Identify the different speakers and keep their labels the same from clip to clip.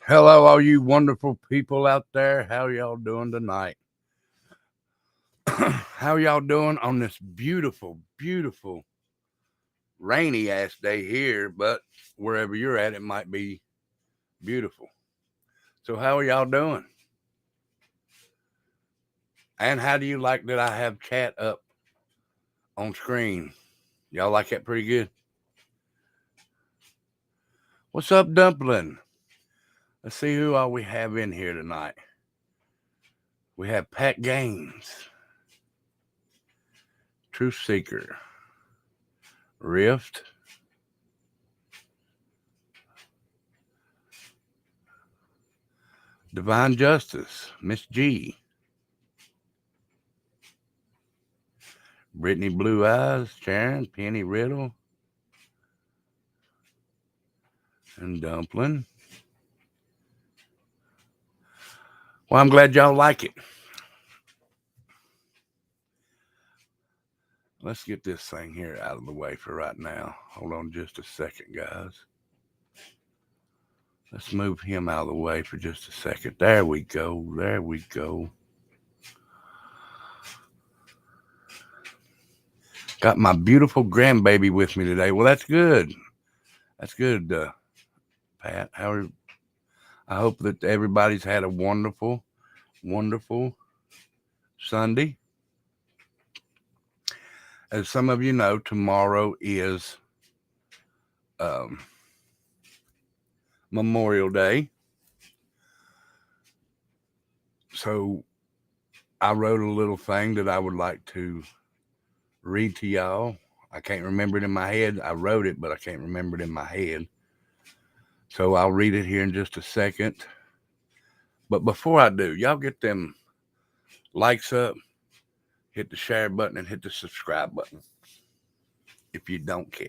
Speaker 1: Hello, all you wonderful people out there. How y'all doing tonight? How y'all doing on this beautiful, beautiful, rainy ass day here? But wherever you're at, it might be beautiful. So, how are y'all doing? And how do you like that I have chat up on screen? Y'all like that pretty good? What's up, Dumpling? Let's see who all we have in here tonight. We have Pat Gaines, Truth Seeker, Rift, Divine Justice, Miss G, Brittany Blue Eyes, Sharon, Penny Riddle, and Dumpling. Well, I'm glad y'all like it. Let's get this thing here out of the way for right now. Hold on just a second, guys. Let's move him out of the way for just a second. There we go. There we go. Got my beautiful grandbaby with me today. Well, that's good. That's good, Pat. I hope that everybody's had a wonderful, wonderful Sunday. As some of you know, tomorrow is um, Memorial Day. So I wrote a little thing that I would like to read to y'all. I can't remember it in my head. I wrote it, but I can't remember it in my head. So I'll read it here in just a second. But before I do, y'all get them likes up, hit the share button, and hit the subscribe button if you don't care.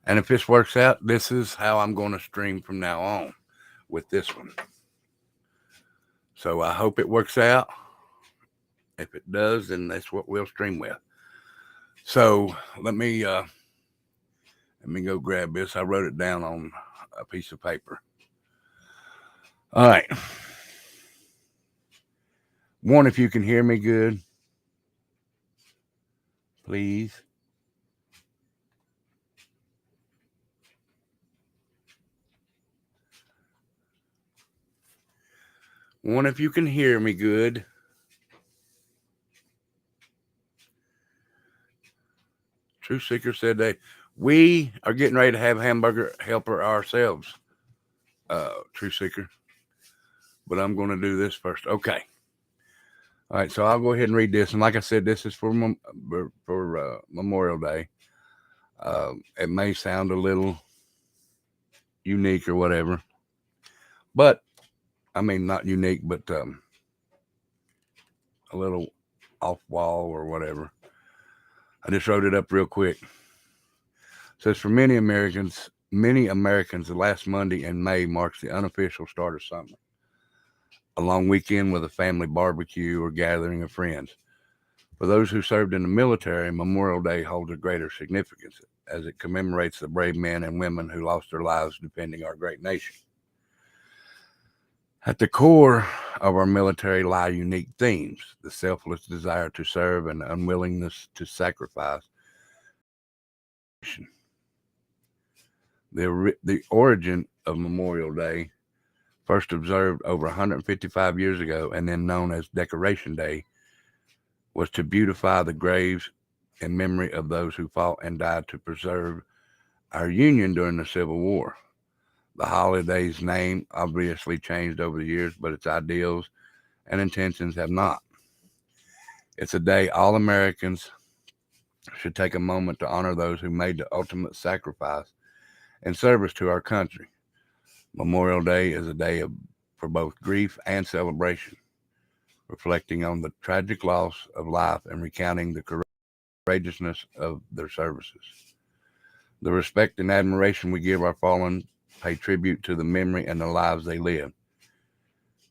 Speaker 1: And if this works out, this is how I'm going to stream from now on with this one. So I hope it works out. If it does, then that's what we'll stream with. So let me go grab this. I wrote it down on a piece of paper. All right. One, if you can hear me good, please. One, if you can hear me good. Truth Seeker said we are getting ready to have hamburger helper ourselves, Truth Seeker. But I'm going to do this first. Okay. All right, so I'll go ahead and read this. And like I said, this is for Memorial Day. It may sound a little unique or whatever. But, I mean, not unique, but a little off wall or whatever. I just wrote it up real quick. It says, for many Americans, the last Monday in May marks the unofficial start of summer. A long weekend with a family barbecue or gathering of friends. For those who served in the military, Memorial Day holds a greater significance as it commemorates the brave men and women who lost their lives defending our great nation. At the core of our military lie unique themes: the selfless desire to serve and the unwillingness to sacrifice. The origin of Memorial Day, first observed over 155 years ago and then known as Decoration Day, was to beautify the graves in memory of those who fought and died to preserve our Union during the Civil War. The holiday's name obviously changed over the years, but its ideals and intentions have not. It's a day all Americans should take a moment to honor those who made the ultimate sacrifice in service to our country. Memorial Day is a day for both grief and celebration, reflecting on the tragic loss of life and recounting the courageousness of their services. The respect and admiration we give our fallen pay tribute to the memory and the lives they lived.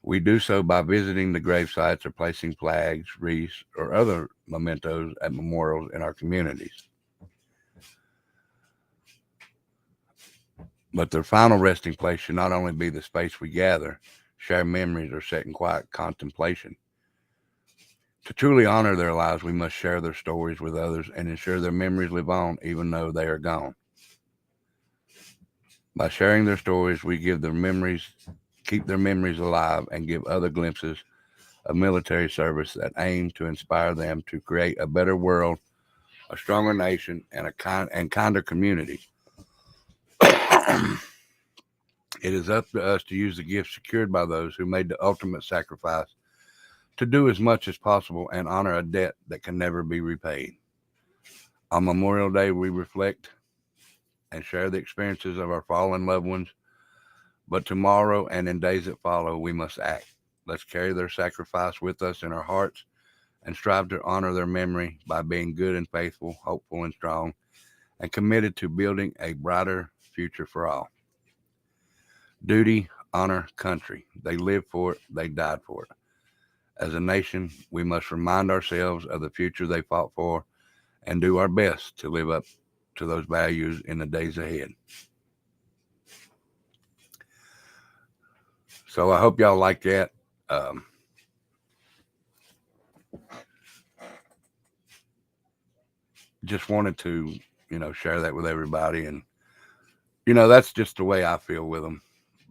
Speaker 1: We do so by visiting the grave sites or placing flags, wreaths, or other mementos at memorials in our communities. But their final resting place should not only be the space we gather, share memories, or sit in quiet contemplation. To truly honor their lives, we must share their stories with others and ensure their memories live on even though they are gone. By sharing their stories, we keep their memories alive, and give other glimpses of military service that aim to inspire them to create a better world, a stronger nation, and kinder community. It is up to us to use the gifts secured by those who made the ultimate sacrifice to do as much as possible and honor a debt that can never be repaid. On Memorial Day, we reflect and share the experiences of our fallen loved ones, but tomorrow and in days that follow, we must act. Let's carry their sacrifice with us in our hearts and strive to honor their memory by being good and faithful, hopeful and strong, and committed to building a brighter future for all. Duty, honor, country. They lived for it, they died for it. As a nation, we must remind ourselves of the future they fought for and do our best to live up to those values in the days ahead. So I hope y'all like that. Just wanted to, share that with everybody. And, that's just the way I feel with them,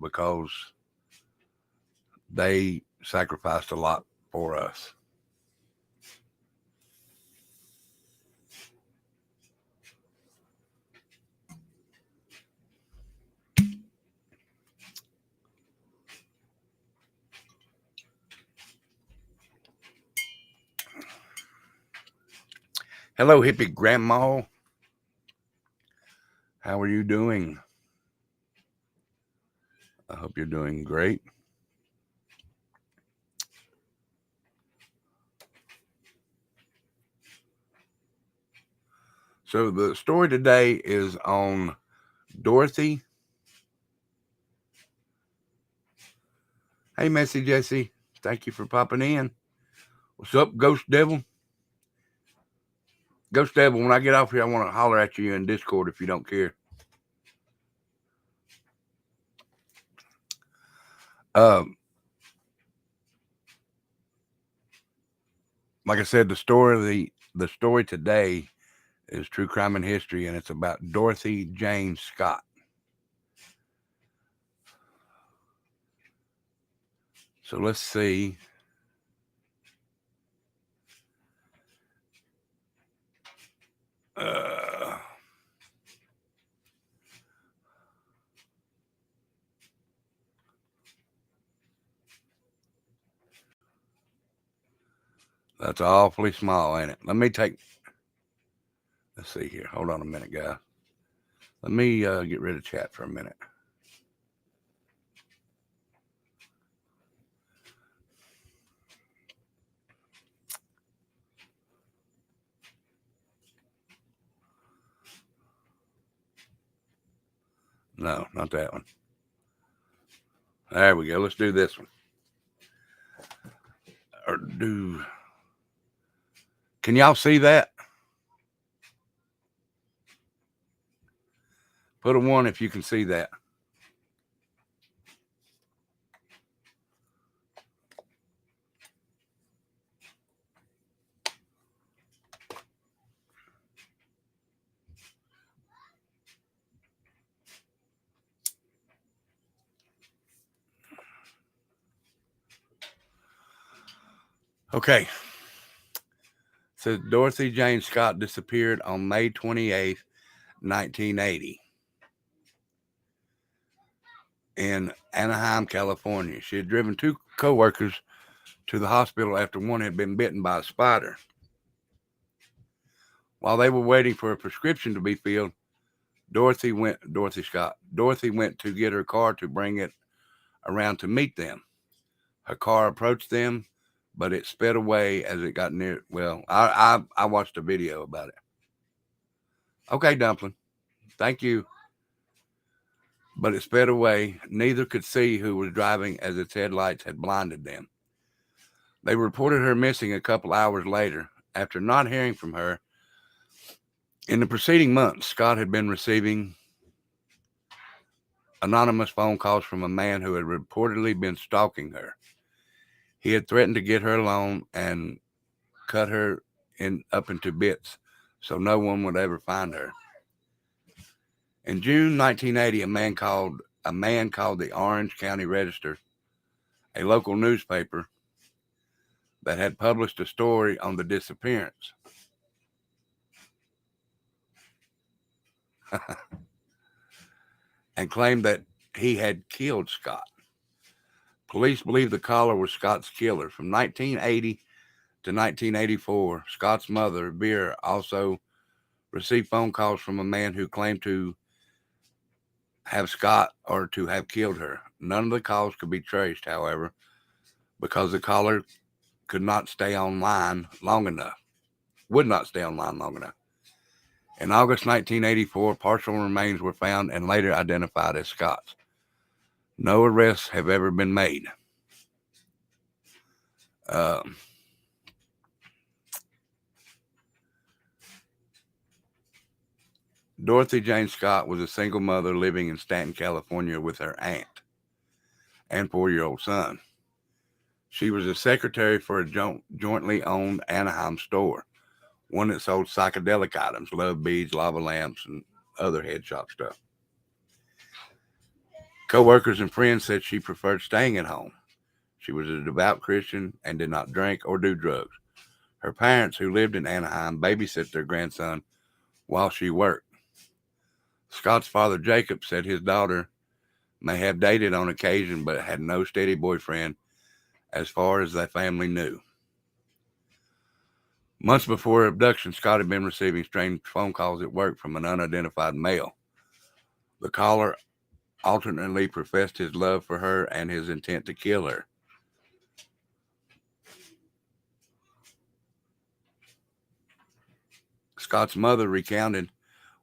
Speaker 1: because they sacrificed a lot for us. Hello, hippie grandma. How are you doing? I hope you're doing great. So the story today is on Dorothy. Hey, Messy Jesse. Thank you for popping in. What's up, Ghost Devil? Ghost Devil, when I get off here, I want to holler at you in Discord if you don't care. Like I said, the story today is True Crime and History, and it's about Dorothy Jane Scott. So let's see. That's awfully small, ain't it? Let's see here. Hold on a minute, guys. Let me get rid of chat for a minute. No, not that one. There we go. Let's do this one. Can y'all see that? Put a 1 if you can see that. Okay. So Dorothy Jane Scott disappeared on May 28th, 1980 in Anaheim, California. She had driven 2 co-workers to the hospital after one had been bitten by a spider. While they were waiting for a prescription to be filled, Dorothy went to get her car to bring it around to meet them. Her car approached them, but it sped away as it got near. Well, I watched a video about it. Okay, Dumpling. Thank you. But it sped away. Neither could see who was driving as its headlights had blinded them. They reported her missing a couple hours later. After not hearing from her, in the preceding months, Scott had been receiving anonymous phone calls from a man who had reportedly been stalking her. He had threatened to get her alone and cut her up into bits so no one would ever find her. In June 1980, a man called the Orange County Register, a local newspaper that had published a story on the disappearance. And claimed that he had killed Scott. Police believe the caller was Scott's killer. From 1980 to 1984, Scott's mother, Vera, also received phone calls from a man who claimed to have Scott or to have killed her. None of the calls could be traced, however, because the caller could not stay online long enough, would not stay online long enough. In August 1984, partial remains were found and later identified as Scott's. No arrests have ever been made. Dorothy Jane Scott was a single mother living in Stanton, California with her aunt and 4-year-old son. She was a secretary for a jointly owned Anaheim store, one that sold psychedelic items, love beads, lava lamps, and other head shop stuff. Co-workers and friends said she preferred staying at home. She was a devout Christian and did not drink or do drugs. Her parents, who lived in Anaheim, babysit their grandson while she worked. Scott's father, Jacob, said his daughter may have dated on occasion but had no steady boyfriend as far as the family knew. Months before her abduction, Scott had been receiving strange phone calls at work from an unidentified male. The caller alternately professed his love for her and his intent to kill her. Scott's mother recounted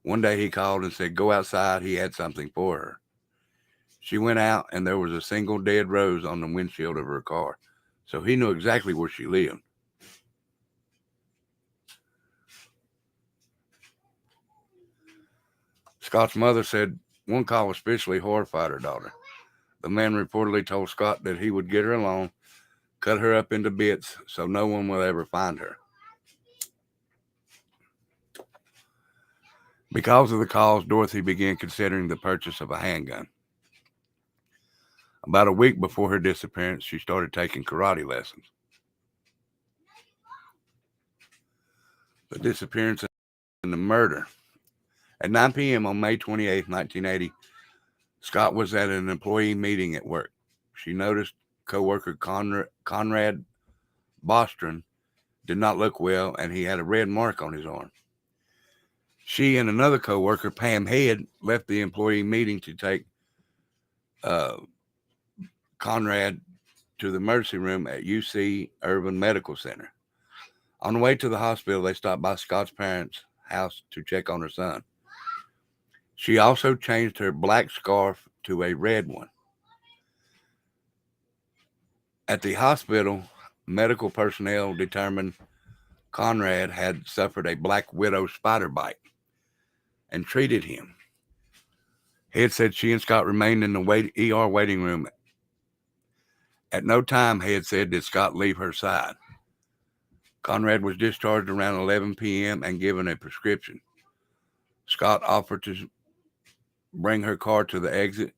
Speaker 1: one day he called and said, "Go outside, he had something for her." She went out and there was a single dead rose on the windshield of her car, so he knew exactly where she lived. Scott's mother said one call especially horrified her daughter. The man reportedly told Scott that he would get her alone, cut her up into bits so no one will ever find her. Because of the calls, Dorothy began considering the purchase of a handgun. About a week before her disappearance, she started taking karate lessons. The disappearance and the murder. At 9 p.m. on May 28, 1980, Scott was at an employee meeting at work. She noticed co-worker Conrad Bostron did not look well, and he had a red mark on his arm. She and another co-worker, Pam Head, left the employee meeting to take Conrad to the emergency room at UC Irvine Medical Center. On the way to the hospital, they stopped by Scott's parents' house to check on her son. She also changed her black scarf to a red one. At the hospital, medical personnel determined Conrad had suffered a black widow spider bite and treated him. Head said she and Scott remained in the ER waiting room. At no time, Head said, did Scott leave her side. Conrad was discharged around 11 p.m. and given a prescription. Scott offered to bring her car to the exit.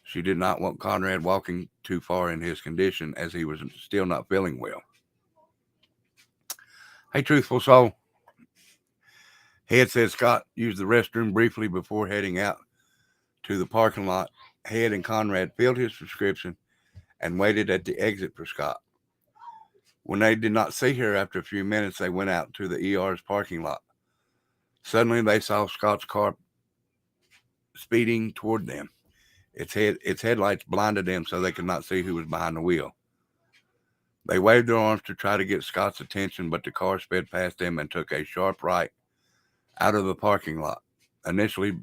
Speaker 1: She did not want Conrad walking too far in his condition as he was still not feeling well. Hey, Truthful Soul. Head said Scott used the restroom briefly before heading out to the parking lot. Head and Conrad filled his prescription and waited at the exit for Scott. When they did not see her after a few minutes, they went out to the ER's parking lot. Suddenly, they saw Scott's car speeding toward them. Its headlights blinded them so they could not see who was behind the wheel. They waved their arms to try to get Scott's attention, but the car sped past them and took a sharp right out of the parking lot. Initially,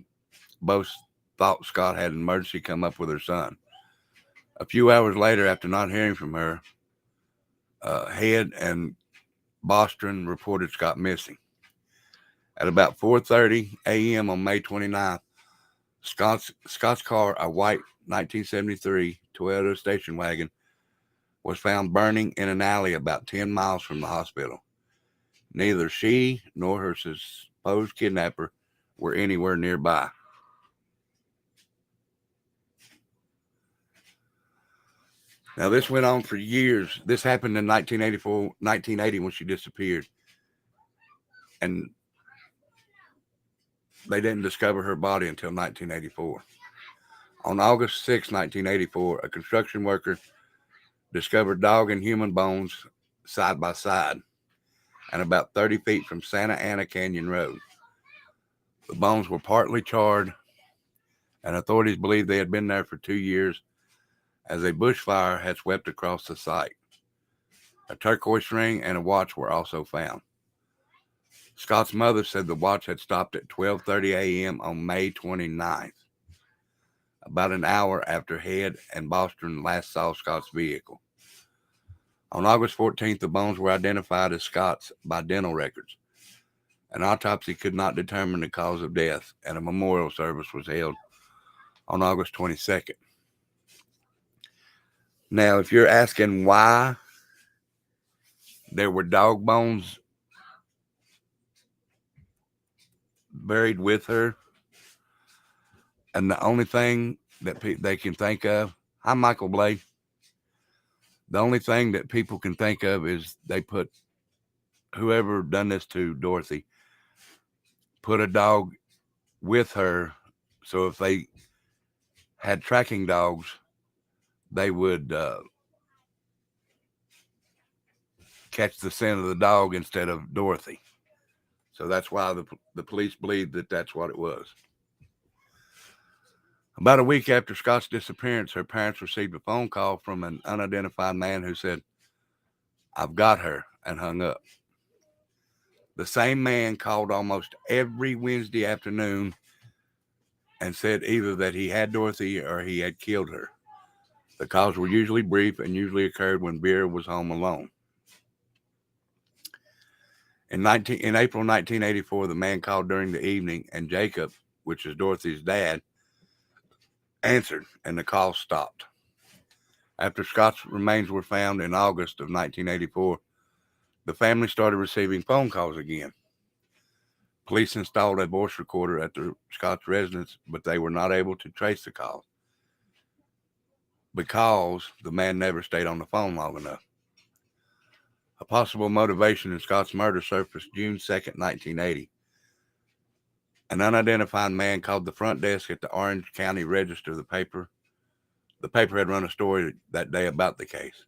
Speaker 1: both thought Scott had an emergency come up with her son. A few hours later, after not hearing from her, Head and Bostron reported Scott missing. At about 4:30 a.m. on May 29th, Scott's car, a white 1973 Toyota station wagon, was found burning in an alley about 10 miles from the hospital. Neither she nor her supposed kidnapper were anywhere nearby. Now, this went on for years. This happened in 1980 when she disappeared. And they didn't discover her body until 1984. On August 6, 1984, a construction worker discovered dog and human bones side by side and about 30 feet from Santa Ana Canyon Road. The bones were partly charred, and authorities believe they had been there for 2 years as a bushfire had swept across the site. A turquoise ring and a watch were also found. Scott's mother said the watch had stopped at 12:30 a.m. on May 29th, about an hour after Head and Bostrom last saw Scott's vehicle. On August 14th, the bones were identified as Scott's by dental records. An autopsy could not determine the cause of death, and a memorial service was held on August 22nd. Now, if you're asking why there were dog bones buried with her, and the only thing that they can think of, hi, Michael Blake, the only thing that people can think of is they put, whoever done this to Dorothy, put a dog with her, so if they had tracking dogs, they would catch the scent of the dog instead of Dorothy. So that's why the police believed that that's what it was. About a week after Scott's disappearance, her parents received a phone call from an unidentified man who said, "I've got her," and hung up. The same man called almost every Wednesday afternoon and said either that he had Dorothy or he had killed her. The calls were usually brief and usually occurred when Vera was home alone. In April 1984, the man called during the evening, and Jacob, which is Dorothy's dad, answered, and the call stopped. After Scott's remains were found in August of 1984, the family started receiving phone calls again. Police installed a voice recorder at the Scott's residence, but they were not able to trace the calls because the man never stayed on the phone long enough. A possible motivation in Scott's murder surfaced June 2nd, 1980. An unidentified man called the front desk at the Orange County Register. The paper had run a story that day about the case.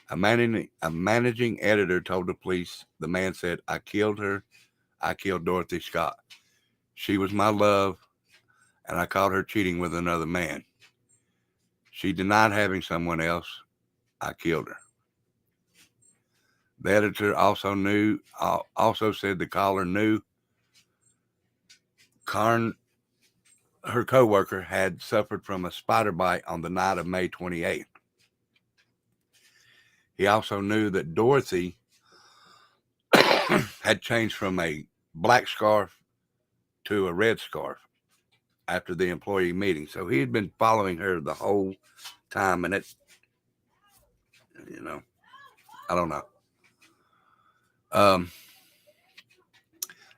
Speaker 1: A managing editor told the police, the man said, "I killed her. I killed Dorothy Scott. She was my love, and I caught her cheating with another man. She denied having someone else. I killed her." The editor also said the caller knew her co-worker had suffered from a spider bite on the night of May 28th. He also knew that Dorothy had changed from a black scarf to a red scarf after the employee meeting. So he had been following her the whole time, and it's, I don't know.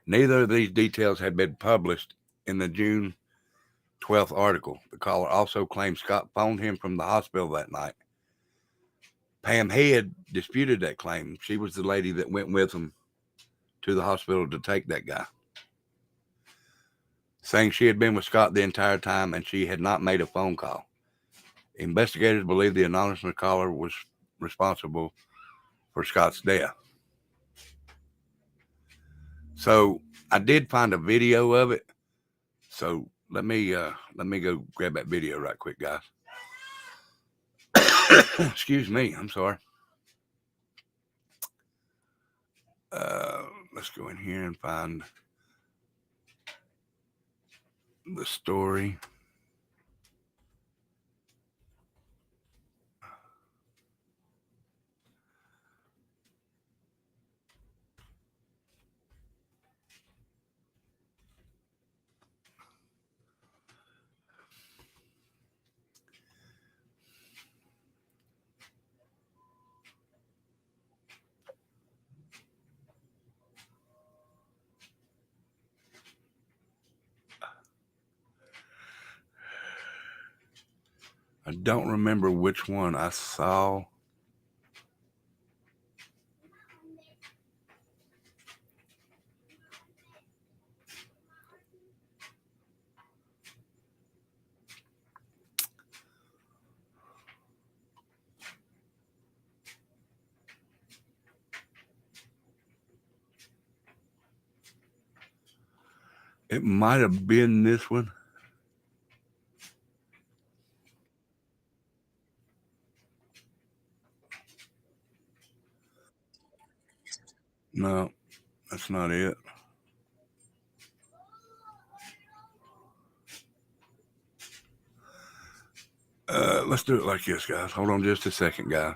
Speaker 1: Neither of these details had been published in the June 12th article. The caller also claimed Scott phoned him from the hospital that night. Pam Head disputed that claim. She was the lady that went with him to the hospital to take that guy, saying she had been with Scott the entire time and she had not made a phone call. Investigators believe the anonymous caller was responsible for Scott's death. So I did find a video of it. So let me go grab that video right quick, guys. Excuse me, I'm sorry. Let's go in here and find the story. I don't remember which one I saw. It might have been this one. No, that's not it. Let's do it like this, guys. Hold on just a second, guys.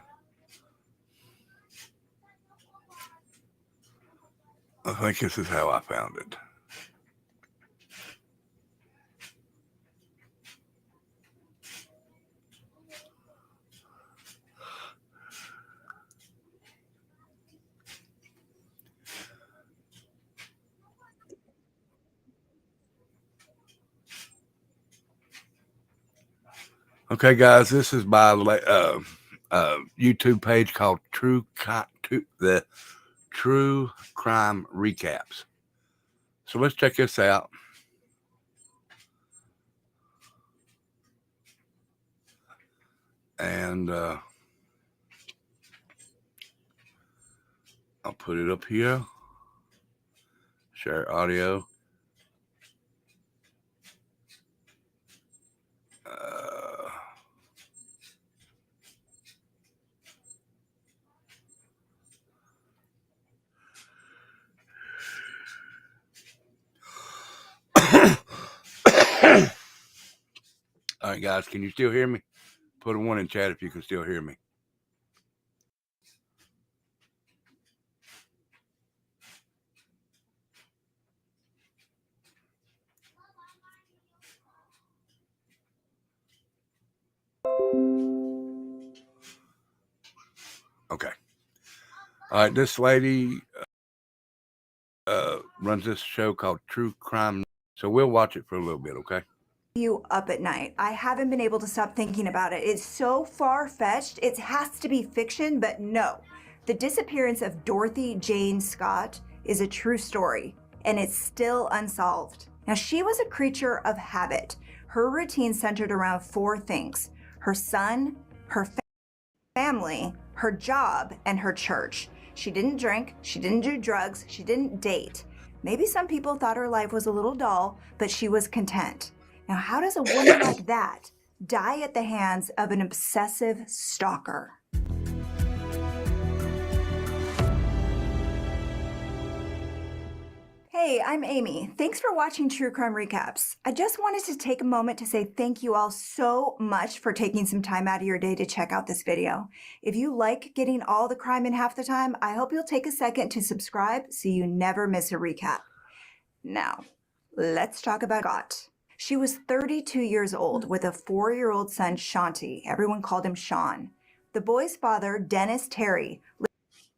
Speaker 1: I think this is how I found it. Okay, guys, this is by YouTube page called the True Crime Recaps. So let's check this out. And I'll put it up here. Share audio. All right, guys, can you still hear me? Put a 1 in chat if you can still hear me. Okay. All right, this lady runs this show called True Crime. So we'll watch it for a little bit, okay?
Speaker 2: You up at night. I haven't been able to stop thinking about it. It's so far-fetched. It has to be fiction, but no. The disappearance of Dorothy Jane Scott is a true story, and it's still unsolved. Now, she was a creature of habit. Her routine centered around 4 things: her son, her family, her job, and her church. She didn't drink, she didn't do drugs, she didn't date. Maybe some people thought her life was a little dull, but she was content. Now, how does a woman like that die at the hands of an obsessive stalker? Hey, I'm Amy. Thanks for watching True Crime Recaps. I just wanted to take a moment to say thank you all so much for taking some time out of your day to check out this video. If you like getting all the crime in half the time, I hope you'll take a second to subscribe so you never miss a recap. Now, let's talk about Scott. She was 32 years old with a 4-year-old son, Shanti. Everyone called him Sean. The boy's father, Dennis Terry,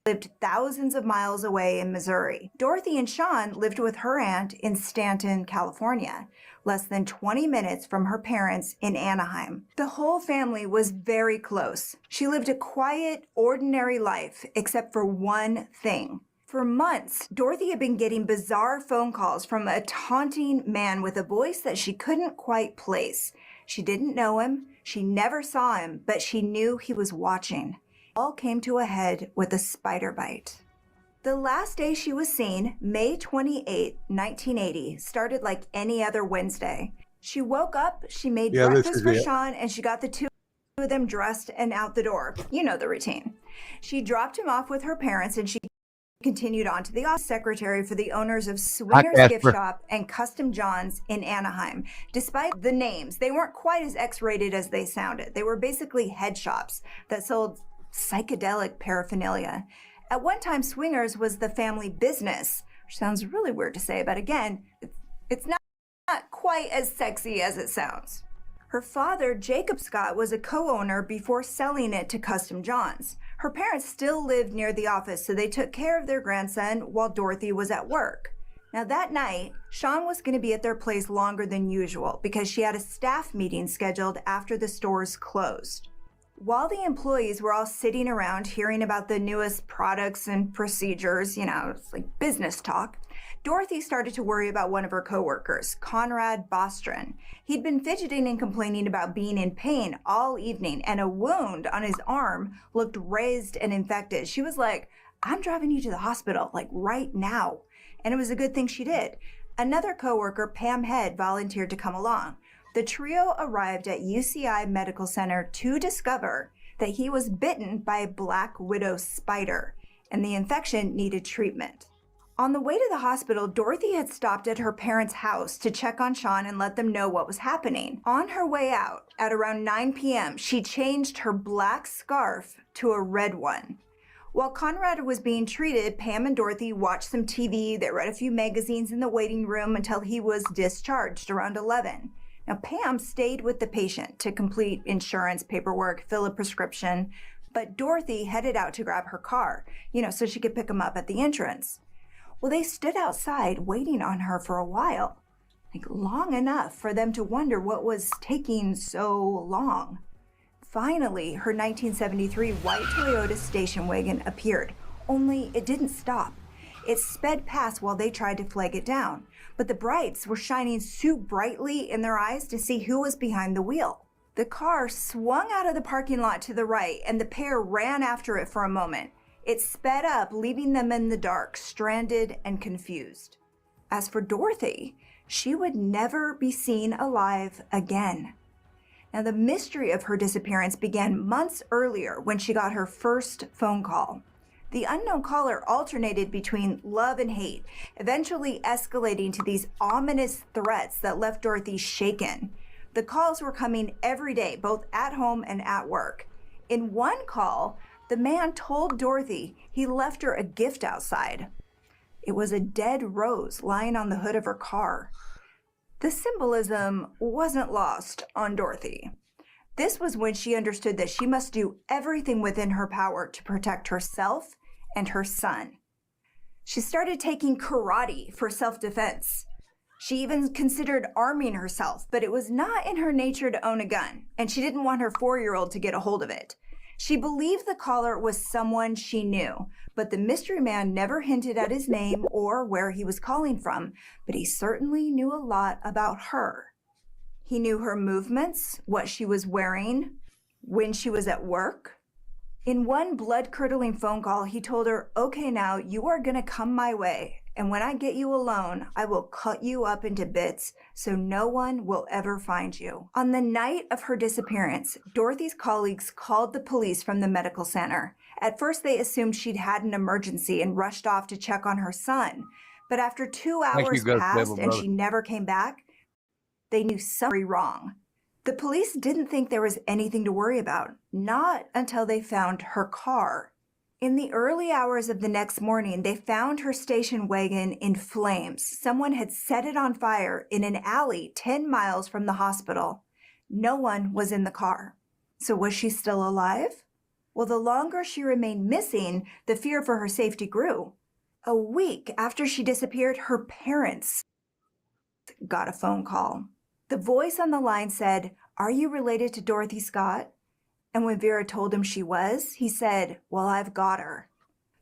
Speaker 2: lived thousands of miles away in Missouri. Dorothy and Sean lived with her aunt in Stanton, California, less than 20 minutes from her parents in Anaheim. The whole family was very close. She lived a quiet, ordinary life, except for one thing. For months, Dorothy had been getting bizarre phone calls from a taunting man with a voice that she couldn't quite place. She didn't know him, she never saw him, but she knew he was watching. All came to a head with a spider bite. The last day she was seen, May 28, 1980, started like any other Wednesday. She woke up, she made breakfast for Sean, and she got the two of them dressed and out the door. You know the routine. She dropped him off with her parents, and she continued on to the office secretary for the owners of Swingers Gift Shop and Custom John's in Anaheim. Despite the names, they weren't quite as X-rated as they sounded. They were basically head shops that sold psychedelic paraphernalia. At one time, Swingers was the family business, which sounds really weird to say, but again, it's not quite as sexy as it sounds. Her father, Jacob Scott, was a co-owner before selling it to Custom John's. Her parents still lived near the office, so they took care of their grandson while Dorothy was at work. Now, that night, Sean was going to be at their place longer than usual because she had a staff meeting scheduled after the stores closed. While the employees were all sitting around hearing about the newest products and procedures, it's like business talk, Dorothy started to worry about one of her coworkers, Conrad Bostron. He'd been fidgeting and complaining about being in pain all evening, and a wound on his arm looked raised and infected. She was like, "I'm driving you to the hospital, like right now." And it was a good thing she did. Another coworker, Pam Head, volunteered to come along. The trio arrived at UCI Medical Center to discover that he was bitten by a black widow spider, and the infection needed treatment. On the way to the hospital, Dorothy had stopped at her parents' house to check on Sean and let them know what was happening. On her way out, at around 9 p.m., she changed her black scarf to a red one. While Conrad was being treated, Pam and Dorothy watched some TV. They read a few magazines in the waiting room until he was discharged around 11. Now, Pam stayed with the patient to complete insurance paperwork, fill a prescription, but Dorothy headed out to grab her car, so she could pick him up at the entrance. Well, they stood outside waiting on her for a while, long enough for them to wonder what was taking so long. Finally, her 1973 white Toyota station wagon appeared, only it didn't stop. It sped past while they tried to flag it down, but the brights were shining so brightly in their eyes to see who was behind the wheel. The car swung out of the parking lot to the right, and the pair ran after it for a moment. It sped up, leaving them in the dark, stranded and confused. As for Dorothy, she would never be seen alive again. Now, the mystery of her disappearance began months earlier when she got her first phone call. The unknown caller alternated between love and hate, eventually escalating to these ominous threats that left Dorothy shaken. The calls were coming every day, both at home and at work. In one call, the man told Dorothy he left her a gift outside. It was a dead rose lying on the hood of her car. The symbolism wasn't lost on Dorothy. This was when she understood that she must do everything within her power to protect herself and her son. She started taking karate for self-defense. She even considered arming herself, but it was not in her nature to own a gun, and she didn't want her 4-year-old to get a hold of it. She believed the caller was someone she knew, but the mystery man never hinted at his name or where he was calling from, but he certainly knew a lot about her. He knew her movements, what she was wearing, when she was at work. In one blood-curdling phone call, he told her, "Okay, now you are going to come my way, and when I get you alone, I will cut you up into bits so no one will ever find you." On the night of her disappearance, Dorothy's colleagues called the police from the medical center. At first, they assumed she'd had an emergency and rushed off to check on her son. But after 2 hours passed and she never came back, they knew something was wrong. The police didn't think there was anything to worry about, not until they found her car. In the early hours of the next morning, they found her station wagon in flames. Someone had set it on fire in an alley 10 miles from the hospital. No one was in the car. So was she still alive? Well, the longer she remained missing, the fear for her safety grew. A week after she disappeared, her parents got a phone call. The voice on the line said, "Are you related to Dorothy Scott?" And when Vera told him she was, he said, "Well, I've got her."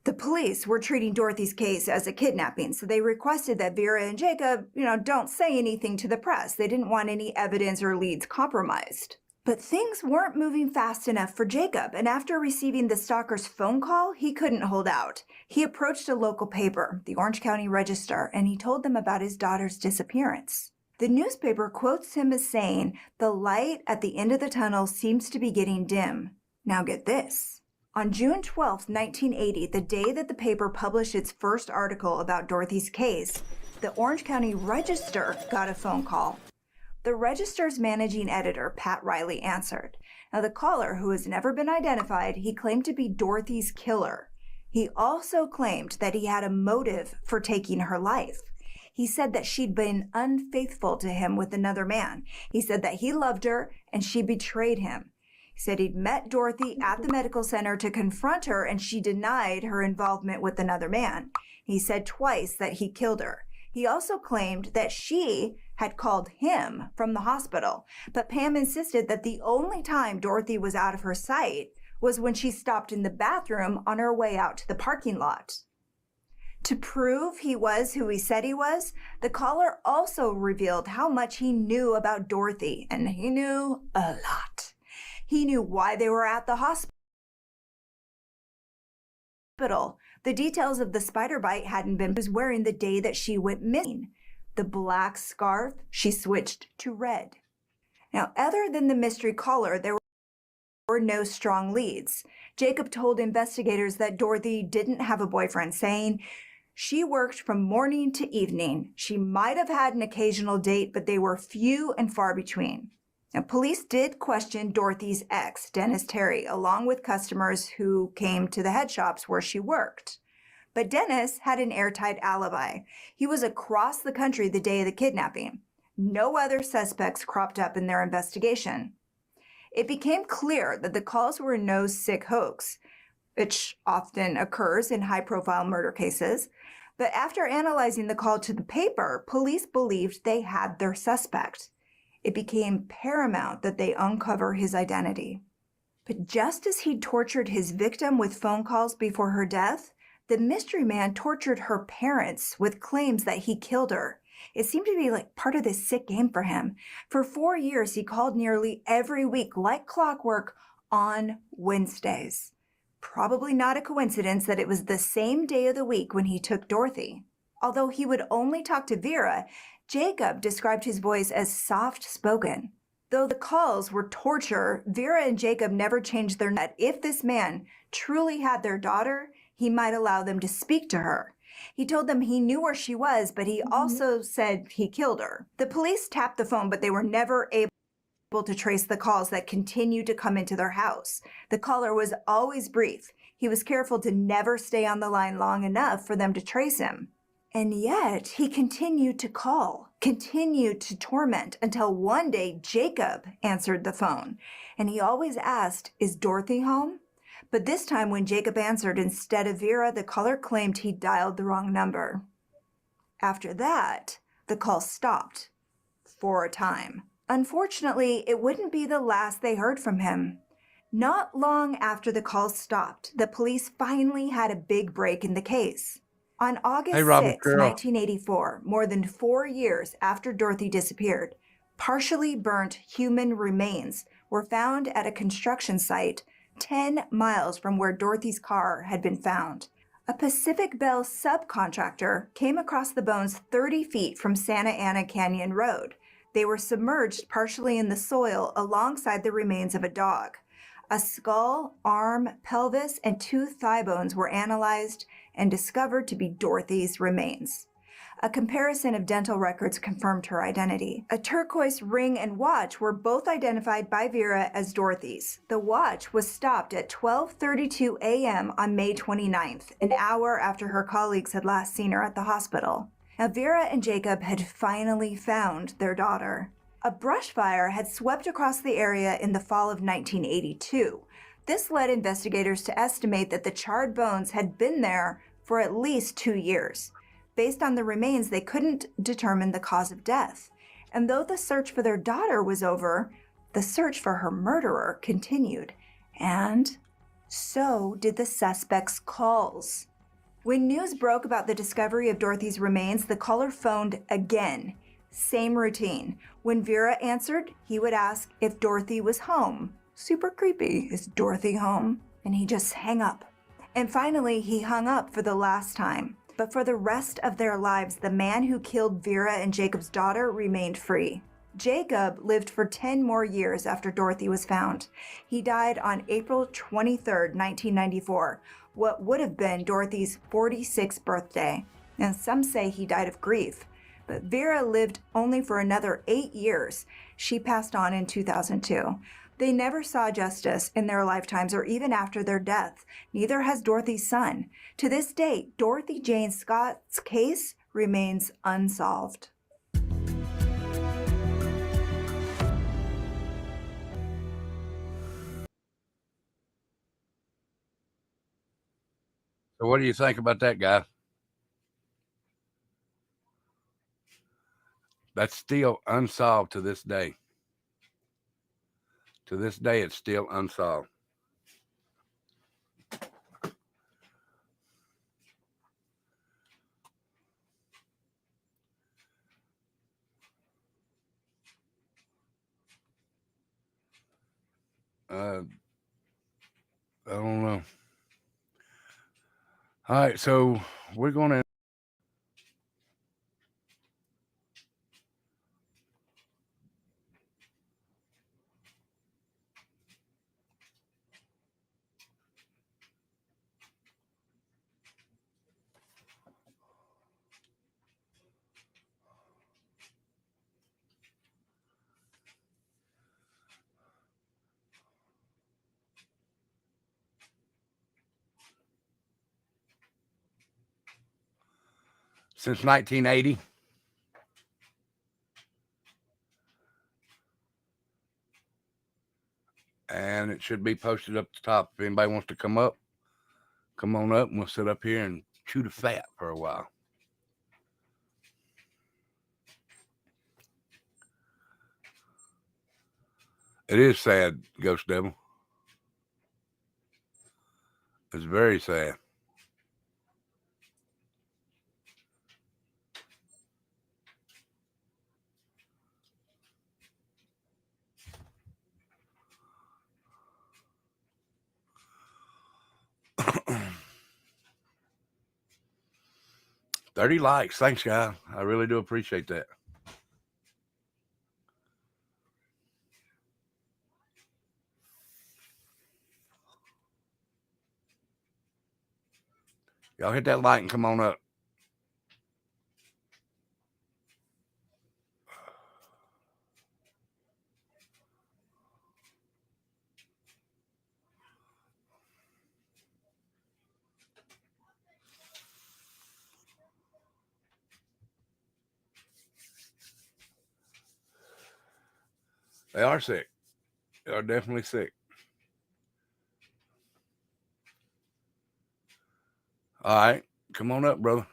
Speaker 2: The police were treating Dorothy's case as a kidnapping, so they requested that Vera and Jacob, don't say anything to the press. They didn't want any evidence or leads compromised. But things weren't moving fast enough for Jacob, and after receiving the stalker's phone call, he couldn't hold out. He approached a local paper, the Orange County Register, and he told them about his daughter's disappearance. The newspaper quotes him as saying, "The light at the end of the tunnel seems to be getting dim." Now get this. On June 12, 1980, the day that the paper published its first article about Dorothy's case, the Orange County Register got a phone call. The Register's managing editor, Pat Riley, answered. Now, the caller, who has never been identified, he claimed to be Dorothy's killer. He also claimed that he had a motive for taking her life. He said that she'd been unfaithful to him with another man. He said that he loved her and she betrayed him. He said he'd met Dorothy at the medical center to confront her and she denied her involvement with another man. He said twice that he killed her. He also claimed that she had called him from the hospital, but Pam insisted that the only time Dorothy was out of her sight was when she stopped in the bathroom on her way out to the parking lot. To prove he was who he said he was, the caller also revealed how much he knew about Dorothy, and he knew a lot. He knew why they were at the hospital. The details of the spider bite hadn't been was wearing the day that she went missing. The black scarf she switched to red. Now, other than the mystery caller, there were no strong leads. Jacob told investigators that Dorothy didn't have a boyfriend, saying she worked from morning to evening. She might have had an occasional date, but they were few and far between. Now, police did question Dorothy's ex, Dennis Terry, along with customers who came to the head shops where she worked. But Dennis had an airtight alibi. He was across the country the day of the kidnapping. No other suspects cropped up in their investigation. It became clear that the calls were no sick hoax, which often occurs in high-profile murder cases. But after analyzing the call to the paper, police believed they had their suspect. It became paramount that they uncover his identity. But just as he tortured his victim with phone calls before her death, the mystery man tortured her parents with claims that he killed her. It seemed to be like part of this sick game for him. For 4 years, he called nearly every week like clockwork on Wednesdays. Probably not a coincidence that it was the same day of the week when he took Dorothy. Although he would only talk to Vera, Jacob described his voice as soft-spoken. Though the calls were torture, Vera and Jacob never changed their net. If this man truly had their daughter, he might allow them to speak to her. He told them he knew where she was, but he also said he killed her. The police tapped the phone, but they were never able to trace the calls that continued to come into their house. The caller was always brief. He was careful to never stay on the line long enough for them to trace him. And yet, he continued to call, continued to torment, until one day Jacob answered the phone. And he always asked, "Is Dorothy home?" But this time when Jacob answered instead of Vera, the caller claimed he dialed the wrong number. After that, the call stopped for a time. Unfortunately, it wouldn't be the last they heard from him. Not long after the call stopped, the police finally had a big break in the case. On August
Speaker 1: Hey, Robin
Speaker 2: 6,
Speaker 1: Carroll.
Speaker 2: 1984, more than 4 years after Dorothy disappeared, partially burnt human remains were found at a construction site 10 miles from where Dorothy's car had been found. A Pacific Bell subcontractor came across the bones 30 feet from Santa Ana Canyon Road. They were submerged partially in the soil alongside the remains of a dog. A skull, arm, pelvis, and 2 thigh bones were analyzed and discovered to be Dorothy's remains. A comparison of dental records confirmed her identity. A turquoise ring and watch were both identified by Vera as Dorothy's. The watch was stopped at 12:32 a.m. on May 29th, an hour after her colleagues had last seen her at the hospital. Now, Vera and Jacob had finally found their daughter. A brush fire had swept across the area in the fall of 1982. This led investigators to estimate that the charred bones had been there for at least 2 years. Based on the remains, they couldn't determine the cause of death. And though the search for their daughter was over, the search for her murderer continued. And so did the suspect's calls. When news broke about the discovery of Dorothy's remains, the caller phoned again. Same routine. When Vera answered, he would ask if Dorothy was home. Super creepy. Is Dorothy home? And he'd just hang up. And finally, he hung up for the last time. But for the rest of their lives, the man who killed Vera and Jacob's daughter remained free. Jacob lived for 10 more years after Dorothy was found. He died on April 23, 1994, what would have been Dorothy's 46th birthday. And some say he died of grief. But Vera lived only for another 8 years. She passed on in 2002. They never saw justice in their lifetimes or even after their death. Neither has Dorothy's son. To this day, Dorothy Jane Scott's case remains unsolved.
Speaker 1: So what do you think about that, guy? That's still unsolved to this day. To this day, it's still unsolved. I don't know. All right, so we're going to. Since 1980. And it should be posted up the top. If anybody wants to come up, come on up and we'll sit up here and chew the fat for a while. It is sad, Ghost Devil. It's very sad. $30 likes. Thanks, guys. I really do appreciate that. Y'all hit that like and come on up. They are sick. They are definitely sick. All right. Come on up, brother.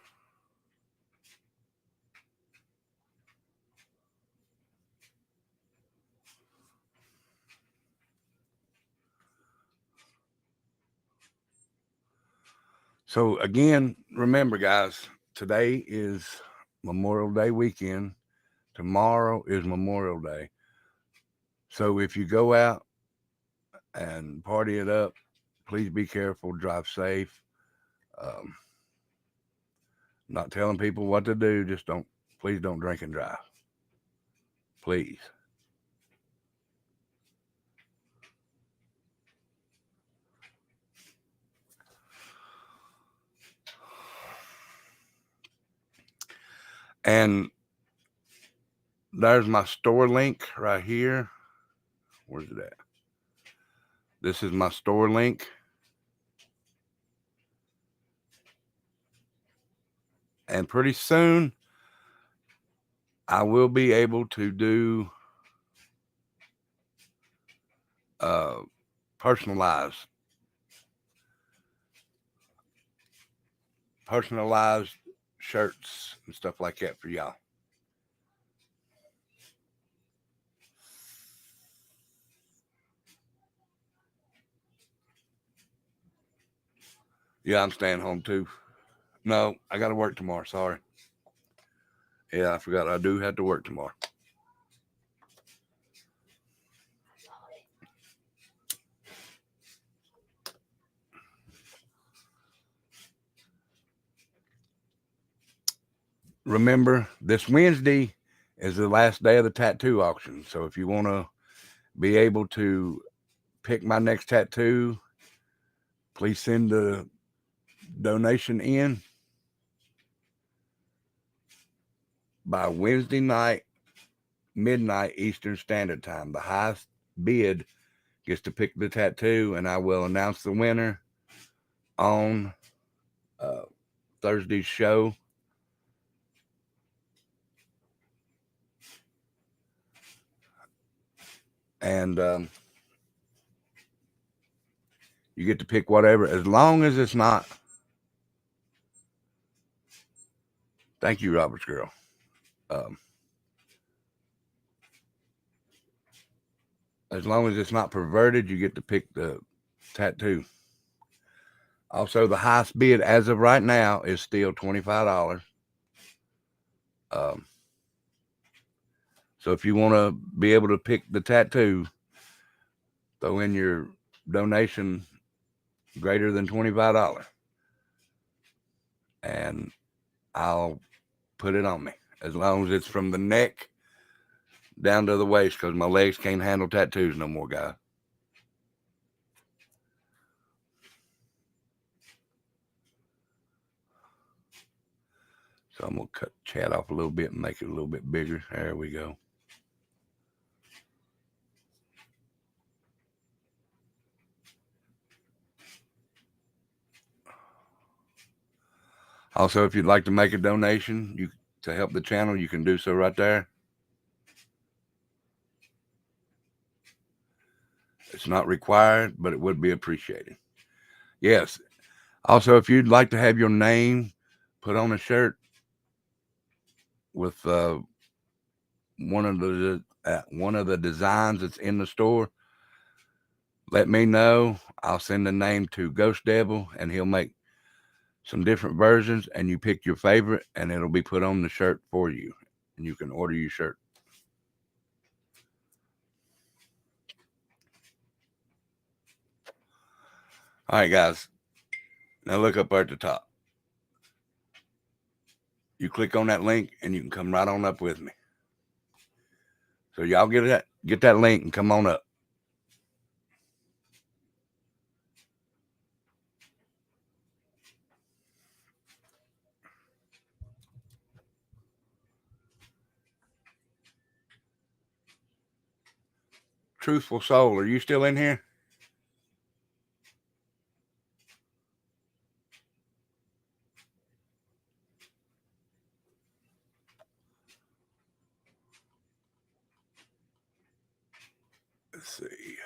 Speaker 1: So, again, remember, guys, today is Memorial Day weekend. Tomorrow is Memorial Day. So, if you go out and party it up, please be careful, drive safe. Not telling people what to do. Just please don't drink and drive. Please. And there's my store link right here. Where's it at? This is my store link. And pretty soon, I will be able to do personalized shirts and stuff like that for y'all. Yeah, I'm staying home too. No, I got to work tomorrow. Sorry. Yeah, I forgot. I do have to work tomorrow. Remember, this Wednesday is the last day of the tattoo auction. So if you want to be able to pick my next tattoo, please send the donation in by Wednesday night, midnight Eastern Standard Time. The highest bid gets to pick the tattoo, and I will announce the winner on Thursday's show. And you get to pick whatever, as long as it's not. Thank you, Robert's girl. As long as it's not perverted, you get to pick the tattoo. Also, the highest bid as of right now is still $25. Um, so if you want to be able to pick the tattoo, throw in your donation greater than $25, and I'll put it on me. As long as it's from the neck down to the waist, because my legs can't handle tattoos no more, guys. So I'm going to cut Chad off a little bit and make it a little bit bigger. There we go. Also, if you'd like to make a donation to help the channel, you can do so right there. It's not required, but it would be appreciated. Yes. Also, if you'd like to have your name put on a shirt with one of the designs that's in the store, let me know. I'll send the name to Ghost Devil, and he'll make some different versions, and you pick your favorite, and it'll be put on the shirt for you, and you can order your shirt. All right, guys. Now look up there at the top. You click on that link, and you can come right on up with me. So y'all get that link and come on up. Truthful Soul, are you still in here? Let's see.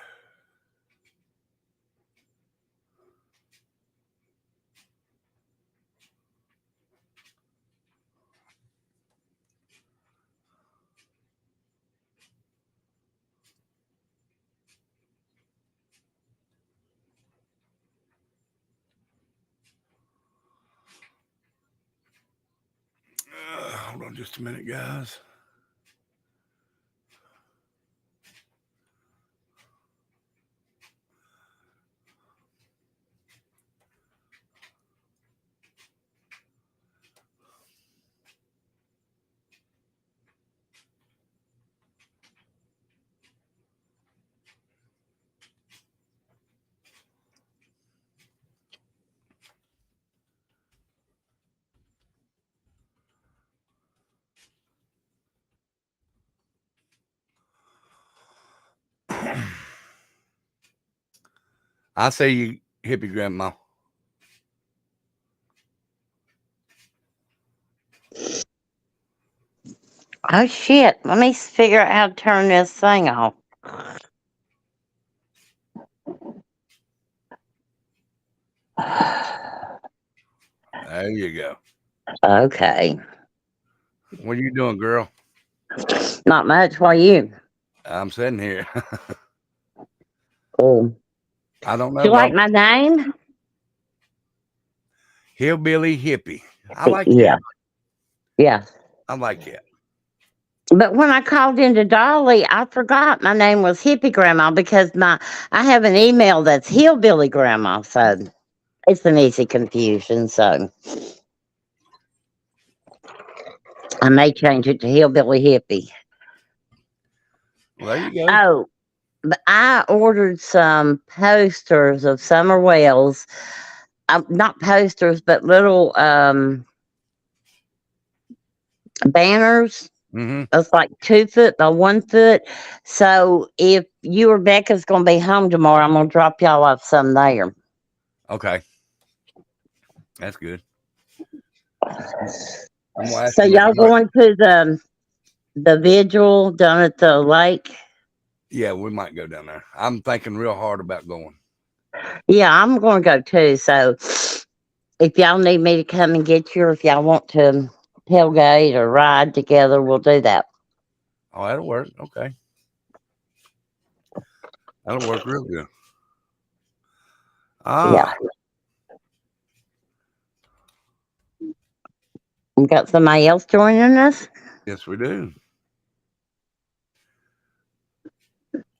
Speaker 1: Hold on just a minute, guys. I say you hippie grandma.
Speaker 3: Oh shit, let me figure out how to turn this thing off.
Speaker 1: There you go.
Speaker 3: Okay.
Speaker 1: What are you doing, girl?
Speaker 3: Not much. What are you?
Speaker 1: I'm sitting here.
Speaker 3: Oh.
Speaker 1: I don't
Speaker 3: Do
Speaker 1: know,
Speaker 3: you like
Speaker 1: Bob.
Speaker 3: my name?
Speaker 1: Hillbilly hippie. I like
Speaker 3: Yeah.
Speaker 1: that.
Speaker 3: Yeah.
Speaker 1: I like that.
Speaker 3: But when I called into Dolly, I forgot my name was Hippie Grandma because I have an email that's Hillbilly Grandma, so it's an easy confusion. So I may change it to Hillbilly Hippie.
Speaker 1: Well, there you go.
Speaker 3: Oh, but I ordered some posters of Summer Wells. Not posters, but little banners.
Speaker 1: Mm-hmm.
Speaker 3: It's like 2 foot by 1 foot. So if you or Becca's gonna be home tomorrow, I'm gonna drop y'all off some there.
Speaker 1: Okay. That's good. I'm gonna ask
Speaker 3: So
Speaker 1: them at
Speaker 3: y'all
Speaker 1: work.
Speaker 3: going to the vigil down at the lake?
Speaker 1: Yeah, we might go down there. I'm thinking real hard about going.
Speaker 3: Yeah, I'm gonna go too. So if y'all need me to come and get you, or if y'all want to tailgate or ride together, we'll do that.
Speaker 1: Oh, that'll work. Okay. That'll work real good.
Speaker 3: Yeah. We got somebody else joining us?
Speaker 1: Yes, we do.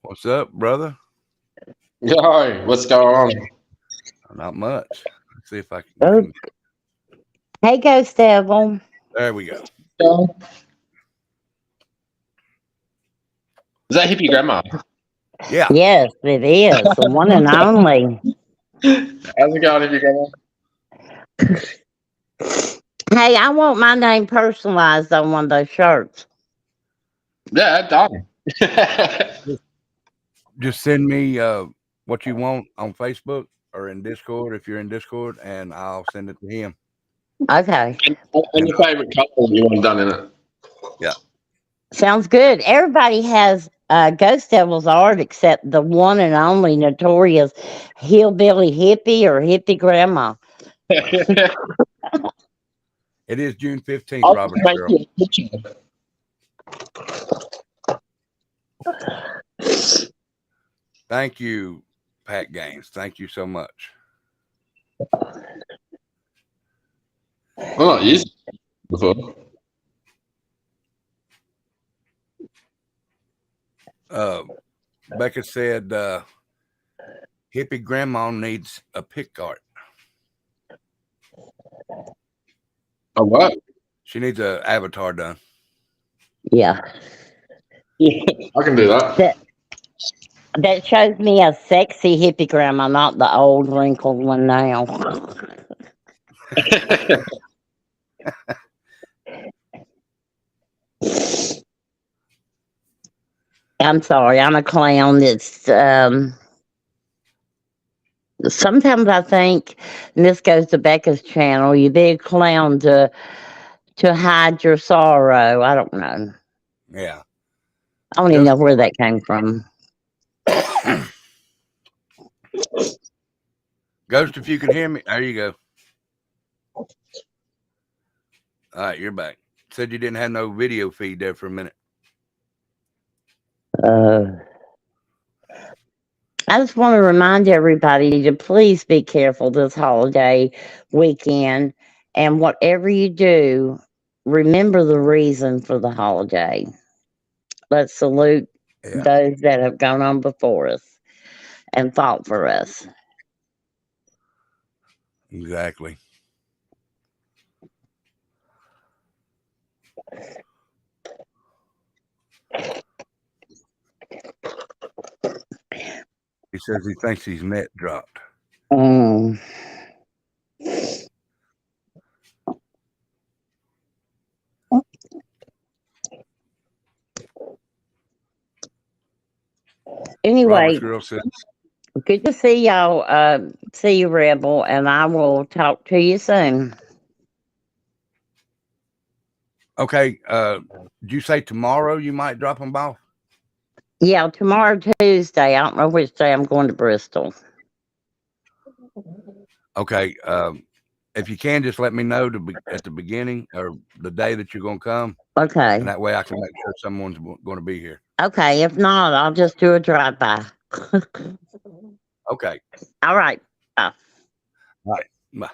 Speaker 1: What's up, brother?
Speaker 4: Yo, what's going on?
Speaker 1: Not much. Let's see if I can.
Speaker 3: Oh. Hey, Ghost Devil.
Speaker 1: There we go.
Speaker 4: Is that hippie grandma?
Speaker 1: Yeah.
Speaker 3: Yes, it is. The one and only.
Speaker 4: How's it going, hippie grandma?
Speaker 3: Hey, I want my name personalized on one of those shirts.
Speaker 4: Yeah, done.
Speaker 1: Just send me what you want on Facebook or in Discord if you're in Discord, and I'll send it to him.
Speaker 3: Okay.
Speaker 4: And your favorite color you want done in it?
Speaker 1: Yeah.
Speaker 3: Sounds good. Everybody has Ghost Devil's art except the one and only notorious hillbilly hippie or hippie grandma.
Speaker 1: It is June 15th,
Speaker 4: I'll
Speaker 1: Robert.
Speaker 4: just make you a picture.
Speaker 1: Thank you, Pat Gaines. Thank you so much.
Speaker 4: I'm not used to it before.
Speaker 1: Becca said hippie grandma needs a pick art.
Speaker 4: Oh, what?
Speaker 1: She needs an avatar done.
Speaker 3: Yeah.
Speaker 4: Yeah, I can do that.
Speaker 3: That shows me a sexy hippie grandma, not the old wrinkled one now. I'm sorry, I'm a clown. It's sometimes I think, and this goes to Becca's channel, you be a clown to hide your sorrow. I don't know.
Speaker 1: Yeah.
Speaker 3: I don't even know where that came from.
Speaker 1: Ghost, if you can hear me, there you go. All right, you're back. Said you didn't have no video feed there for a minute.
Speaker 3: I just want to remind everybody to please be careful this holiday weekend. And whatever you do, remember the reason for the holiday. Let's salute those that have gone on before us and fought for us.
Speaker 1: Exactly. He says he thinks his net dropped.
Speaker 3: Anyway,
Speaker 1: Girl says,
Speaker 3: good to see y'all. See you, Rebel, and I will talk to you soon.
Speaker 1: okay. Did you say tomorrow you might drop them off?
Speaker 3: Yeah, tomorrow, Tuesday. I don't know which day I'm going to Bristol.
Speaker 1: Okay. If you can, just let me know at the beginning or the day that you're going to come.
Speaker 3: Okay.
Speaker 1: And that way I can make sure someone's going to be here.
Speaker 3: Okay. If not, I'll just do a drive-by.
Speaker 1: Okay.
Speaker 3: All right. Bye.
Speaker 1: All right. Bye.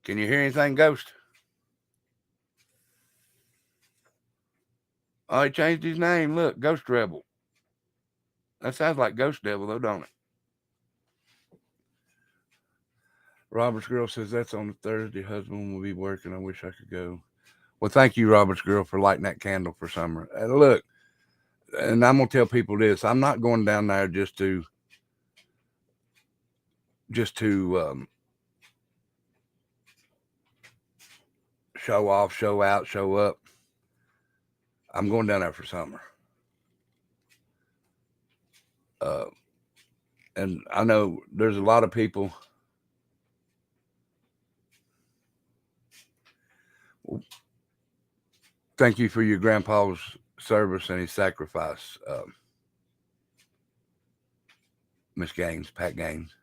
Speaker 1: Can you hear anything, Ghost? Oh, he changed his name. Look, Ghost Rebel. That sounds like Ghost Devil, though, don't it? Robert's girl says that's on a Thursday. Husband will be working. I wish I could go. Well, thank you, Robert's girl, for lighting that candle for summer. Look, and I'm gonna tell people this: I'm not going down there just to show off, show out, show up. I'm going down there for summer. And I know there's a lot of people. Thank you for your grandpa's service and his sacrifice, Miss Gaines, Pat Gaines.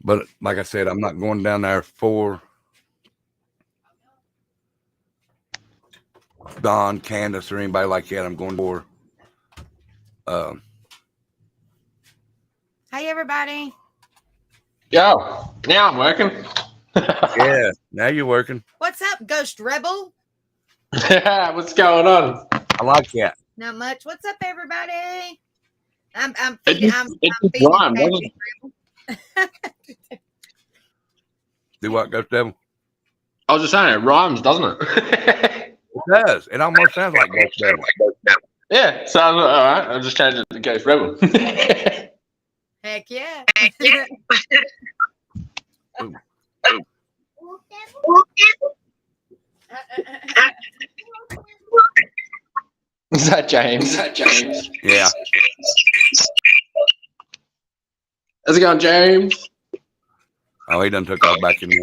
Speaker 1: But like I said, I'm not going down there for Don, Candace, or anybody like that. I'm going for.
Speaker 5: Hi, everybody.
Speaker 4: Yo, now I'm working.
Speaker 1: Yeah, now you're working.
Speaker 5: What's up, Ghost Rebel?
Speaker 4: What's going on?
Speaker 1: I like that.
Speaker 5: Not much. What's up, everybody? I'm
Speaker 4: It
Speaker 5: feeding.
Speaker 4: just,
Speaker 5: I'm
Speaker 4: it just
Speaker 5: feeding.
Speaker 4: rhymed, doesn't it?
Speaker 1: Do what, Ghost Devil?
Speaker 4: I was just saying it rhymes, doesn't it?
Speaker 1: It does. It almost sounds like Ghost Devil.
Speaker 4: Yeah, so I was like, all right, I'll just change it to Ghost Rebel.
Speaker 5: Heck yeah.
Speaker 4: Is that James?
Speaker 1: Yeah.
Speaker 4: How's it going, James?
Speaker 1: Oh, he done took off back in there.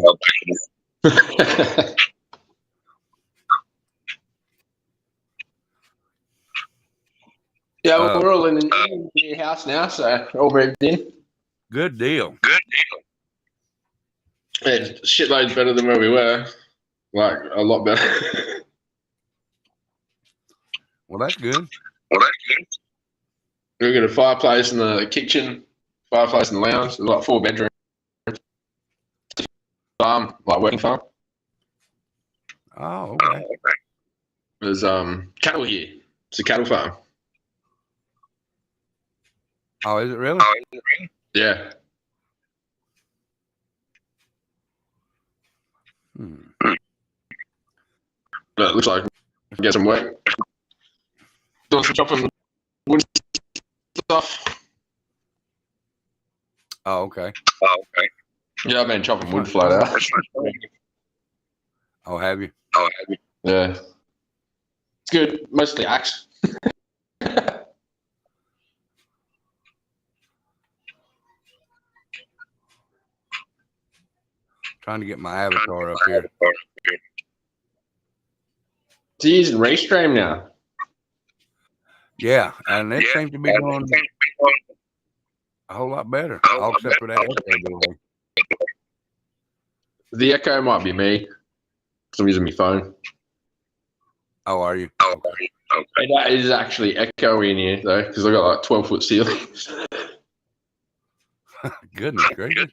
Speaker 4: Yeah, well, we're all in the new house now, so all moved in.
Speaker 1: Good deal.
Speaker 4: It's shitloads better than where we were. Like, a lot better.
Speaker 1: Well, that's good.
Speaker 4: We've got a fireplace in the kitchen, fireplace in the lounge. There's like 4 bedrooms. Farm, like working farm.
Speaker 1: Oh, okay.
Speaker 4: There's cattle here. It's a cattle farm.
Speaker 1: Oh, is it really?
Speaker 4: Yeah. But it looks like we can get some work. Doing some chopping wood stuff.
Speaker 1: Oh, okay.
Speaker 4: Yeah, I've been chopping wood flat out.
Speaker 1: Oh, have you?
Speaker 4: Yeah. It's good. Mostly axe.
Speaker 1: Trying to get my avatar up here.
Speaker 4: It's using Restream now.
Speaker 1: Yeah, and it seems to be going a whole lot better, all except for that echo delay.
Speaker 4: The echo might be me, because I'm using my phone.
Speaker 1: Oh, are you? Okay.
Speaker 4: That is actually echoing in here, though, because I've got like 12-foot ceilings.
Speaker 1: Goodness gracious.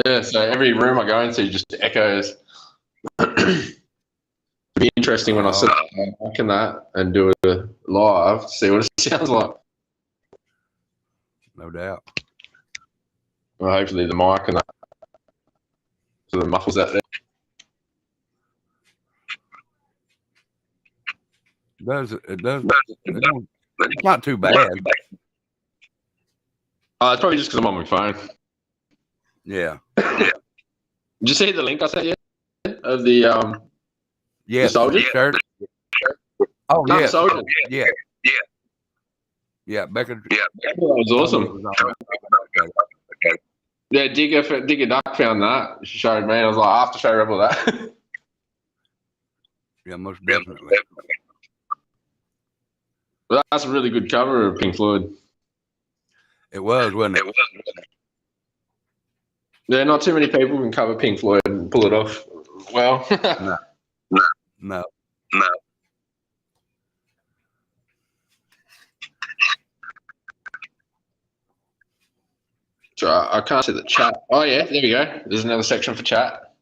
Speaker 4: Yeah, so every room I go into just echoes. It'd be interesting when I set up my mic and that and do it live, see what it sounds like.
Speaker 1: No doubt.
Speaker 4: Well, hopefully the mic and that sort of muffles out there.
Speaker 1: It does. It's not too bad.
Speaker 4: It's probably just because I'm on my phone.
Speaker 1: Yeah.
Speaker 4: Did you see the link I sent you of the
Speaker 1: Yes.
Speaker 4: soldier?
Speaker 1: Shirt. Oh,
Speaker 4: No,
Speaker 1: yeah.
Speaker 4: soldier.
Speaker 1: Yeah, Becca.
Speaker 4: That was awesome. Yeah, Digger Duck found that. She showed me. I was like, I have to show Rebel that.
Speaker 1: Yeah, most definitely.
Speaker 4: But that's a really good cover of Pink Floyd.
Speaker 1: It was, wasn't it?
Speaker 4: Yeah, not too many people can cover Pink Floyd and pull it off well.
Speaker 1: No.
Speaker 4: So I can't see the chat. Oh, yeah, there we go. There's another section for chat.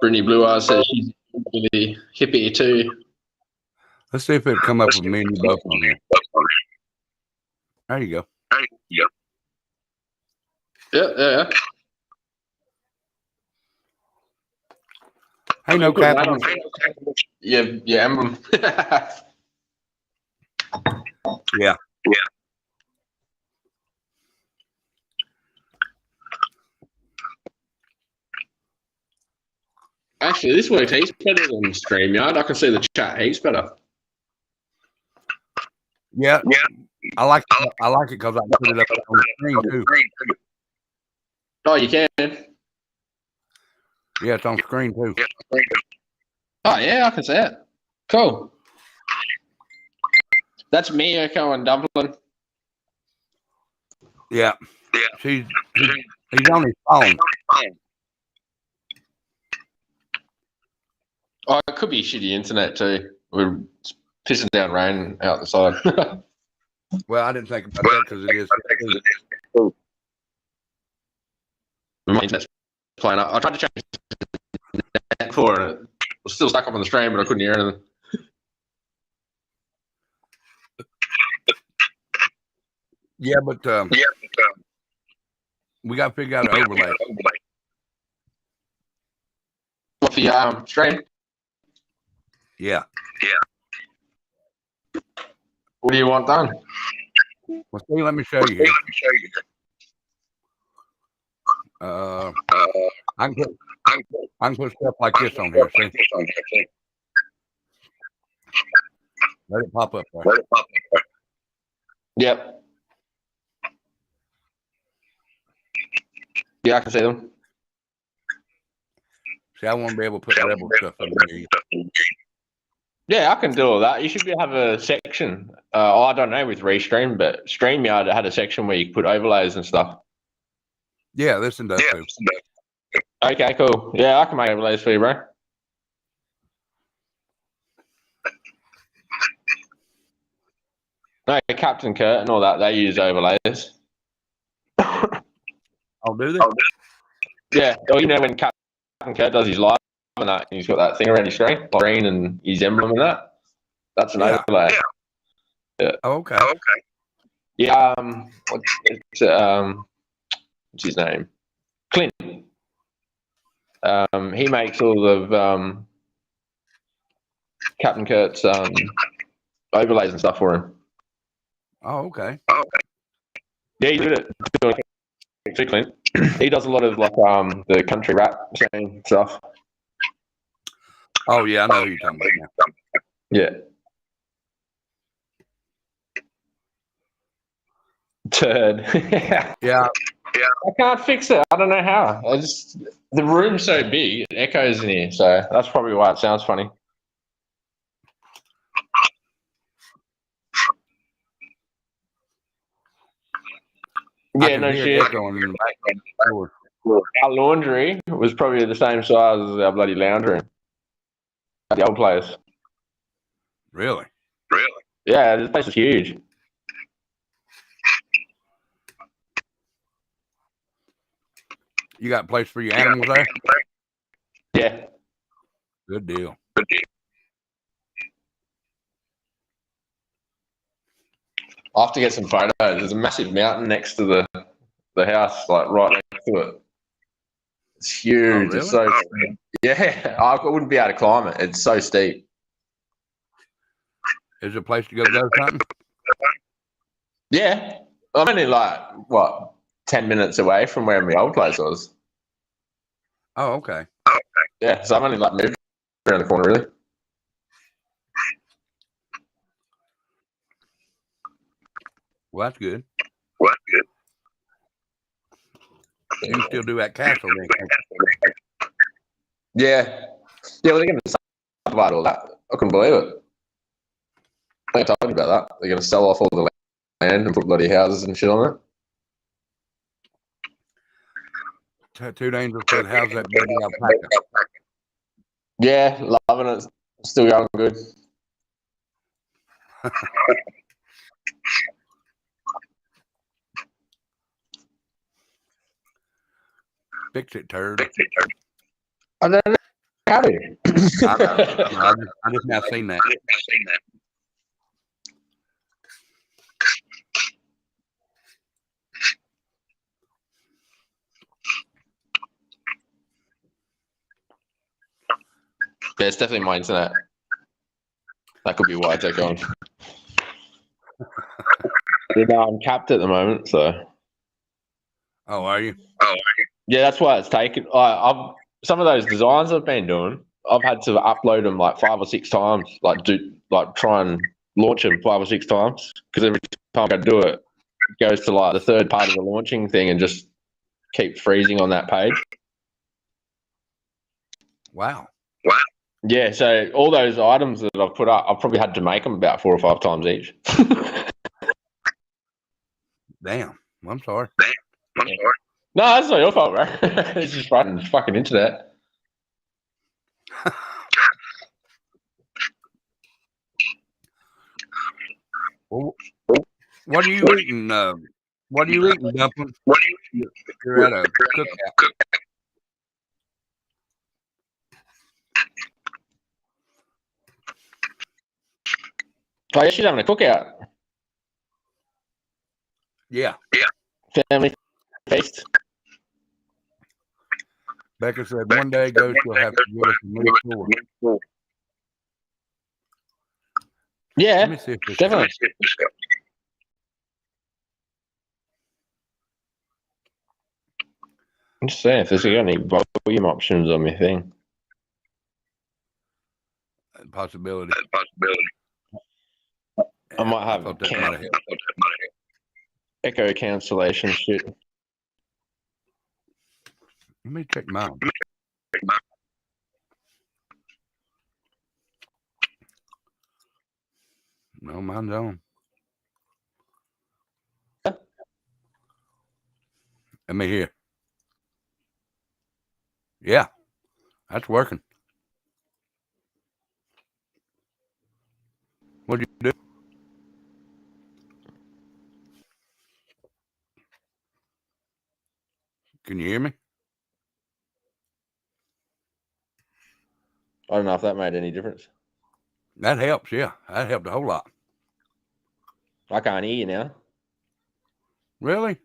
Speaker 4: Brittany Blue Eyes says she's really hippie too.
Speaker 1: Let's see if it come up with me and you both on here. There you go.
Speaker 4: Yeah.
Speaker 1: Hey, no cap.
Speaker 4: Yeah, emblem.
Speaker 1: Yeah.
Speaker 4: Actually, this works heaps better than StreamYard. I can see the chat heaps better.
Speaker 1: Yeah. I like it because I can put it up on the screen too.
Speaker 4: Oh, you can?
Speaker 1: Yeah, it's on screen too.
Speaker 4: Oh, yeah, I can see it. Cool. That's me, Echo, and Dumpling.
Speaker 1: Yeah. He's on his phone.
Speaker 4: Oh, it could be shitty internet too. We're pissing down rain out the side.
Speaker 1: Well, I didn't think about that because it is.
Speaker 4: My internet's playing up. I tried to change it before and it was still stuck up on the stream, but I couldn't hear anything.
Speaker 1: Yeah, but we got to figure out an overlay.
Speaker 4: What the stream?
Speaker 1: Yeah.
Speaker 4: What do you want done?
Speaker 1: Well, see, let me show you here. I can put stuff like this on here. See? Let it pop up there.
Speaker 4: Yep. Yeah, I can see them.
Speaker 1: See, I want to be able to put Rebel stuff in there.
Speaker 4: Yeah, I can do all that. You should have a section. I don't know with Restream, but StreamYard had a section where you could put overlays and stuff.
Speaker 1: Yeah, this and that too.
Speaker 4: Okay, cool. Yeah, I can make overlays for you, bro. No, Captain Kurt and all that, they use overlays.
Speaker 1: Oh, do they?
Speaker 4: Yeah, well, you know when Captain Kurt does his live and that, and he's got that thing around his screen, like green and his emblem and that. That's an overlay. Yeah.
Speaker 1: Oh, okay.
Speaker 4: Yeah. What's his name? Clint. He makes all of Captain Kurt's overlays and stuff for him.
Speaker 1: Oh, okay.
Speaker 4: Yeah, he did it. Too, Clint. He does a lot of like the country rap scene stuff.
Speaker 1: Oh yeah, I know who you're talking about now.
Speaker 4: Yeah. Turd.
Speaker 1: Yeah.
Speaker 4: I can't fix it. I don't know how. The room's so big, it echoes in here, so that's probably why it sounds funny. Yeah, no shit. Our laundry was probably the same size as our bloody lounge room at the old place.
Speaker 1: Really?
Speaker 4: Yeah, this place is huge.
Speaker 1: You got a place for your animals there?
Speaker 4: Yeah.
Speaker 1: Good deal.
Speaker 4: I'll have to get some photos. There's a massive mountain next to the house, like right next to it. It's huge.
Speaker 1: Oh, really?
Speaker 4: It's so steep. Yeah, I wouldn't be able to climb it. It's so steep.
Speaker 1: Is there a place to go do something?
Speaker 4: Yeah. I'm only like, 10 minutes away from where my old place was.
Speaker 1: Oh, okay.
Speaker 4: Yeah, so I'm only like moved around the corner, really.
Speaker 1: Well, that's good. You can still do that castle then.
Speaker 4: Yeah. Yeah, well, they're going to subdivide all that. I couldn't believe it. I think I told you about that. They're going to sell off all the land and put bloody houses and shit on it.
Speaker 1: Tattooed Angel said, how's that bloody alpaca?
Speaker 4: Yeah, loving it. Still going good.
Speaker 1: Fix it, turd.
Speaker 4: I don't know how to.
Speaker 1: I just now seen that.
Speaker 4: Yeah, it's definitely my internet. That could be why I take on. I'm capped at the moment, so.
Speaker 1: Oh, are you?
Speaker 4: Yeah, that's why it's taken. Some of those designs I've been doing, I've had to upload them like 5 or 6 times, try and launch them 5 or 6 times, because every time I do it, it goes to like the third part of the launching thing and just keep freezing on that page.
Speaker 1: Wow.
Speaker 4: Yeah, so all those items that I've put up, I've probably had to make them about 4 or 5 times each.
Speaker 1: Damn. I'm sorry.
Speaker 4: No, that's not your fault, bro. It's just running fucking internet.
Speaker 1: Well, what are you eating? What are you eating, Dumpling? You're at a cookout.
Speaker 4: I guess she's having a cookout.
Speaker 1: Yeah.
Speaker 4: Family feast.
Speaker 1: Becca said one day Ghost will have to give us a new tour.
Speaker 4: Yeah,
Speaker 1: Let me see if this
Speaker 4: definitely. I'm just saying if there's any volume options on my thing.
Speaker 1: possibility.
Speaker 4: I might have
Speaker 1: thought that might have helped.
Speaker 4: echo cancellation shit.
Speaker 1: Let me check mine. No, mine's on. Let me hear. Yeah, that's working. What'd you do? Can you hear me?
Speaker 4: I don't know if that made any difference.
Speaker 1: That helps, yeah. That helped a whole lot.
Speaker 4: I can't hear you now.
Speaker 1: Really?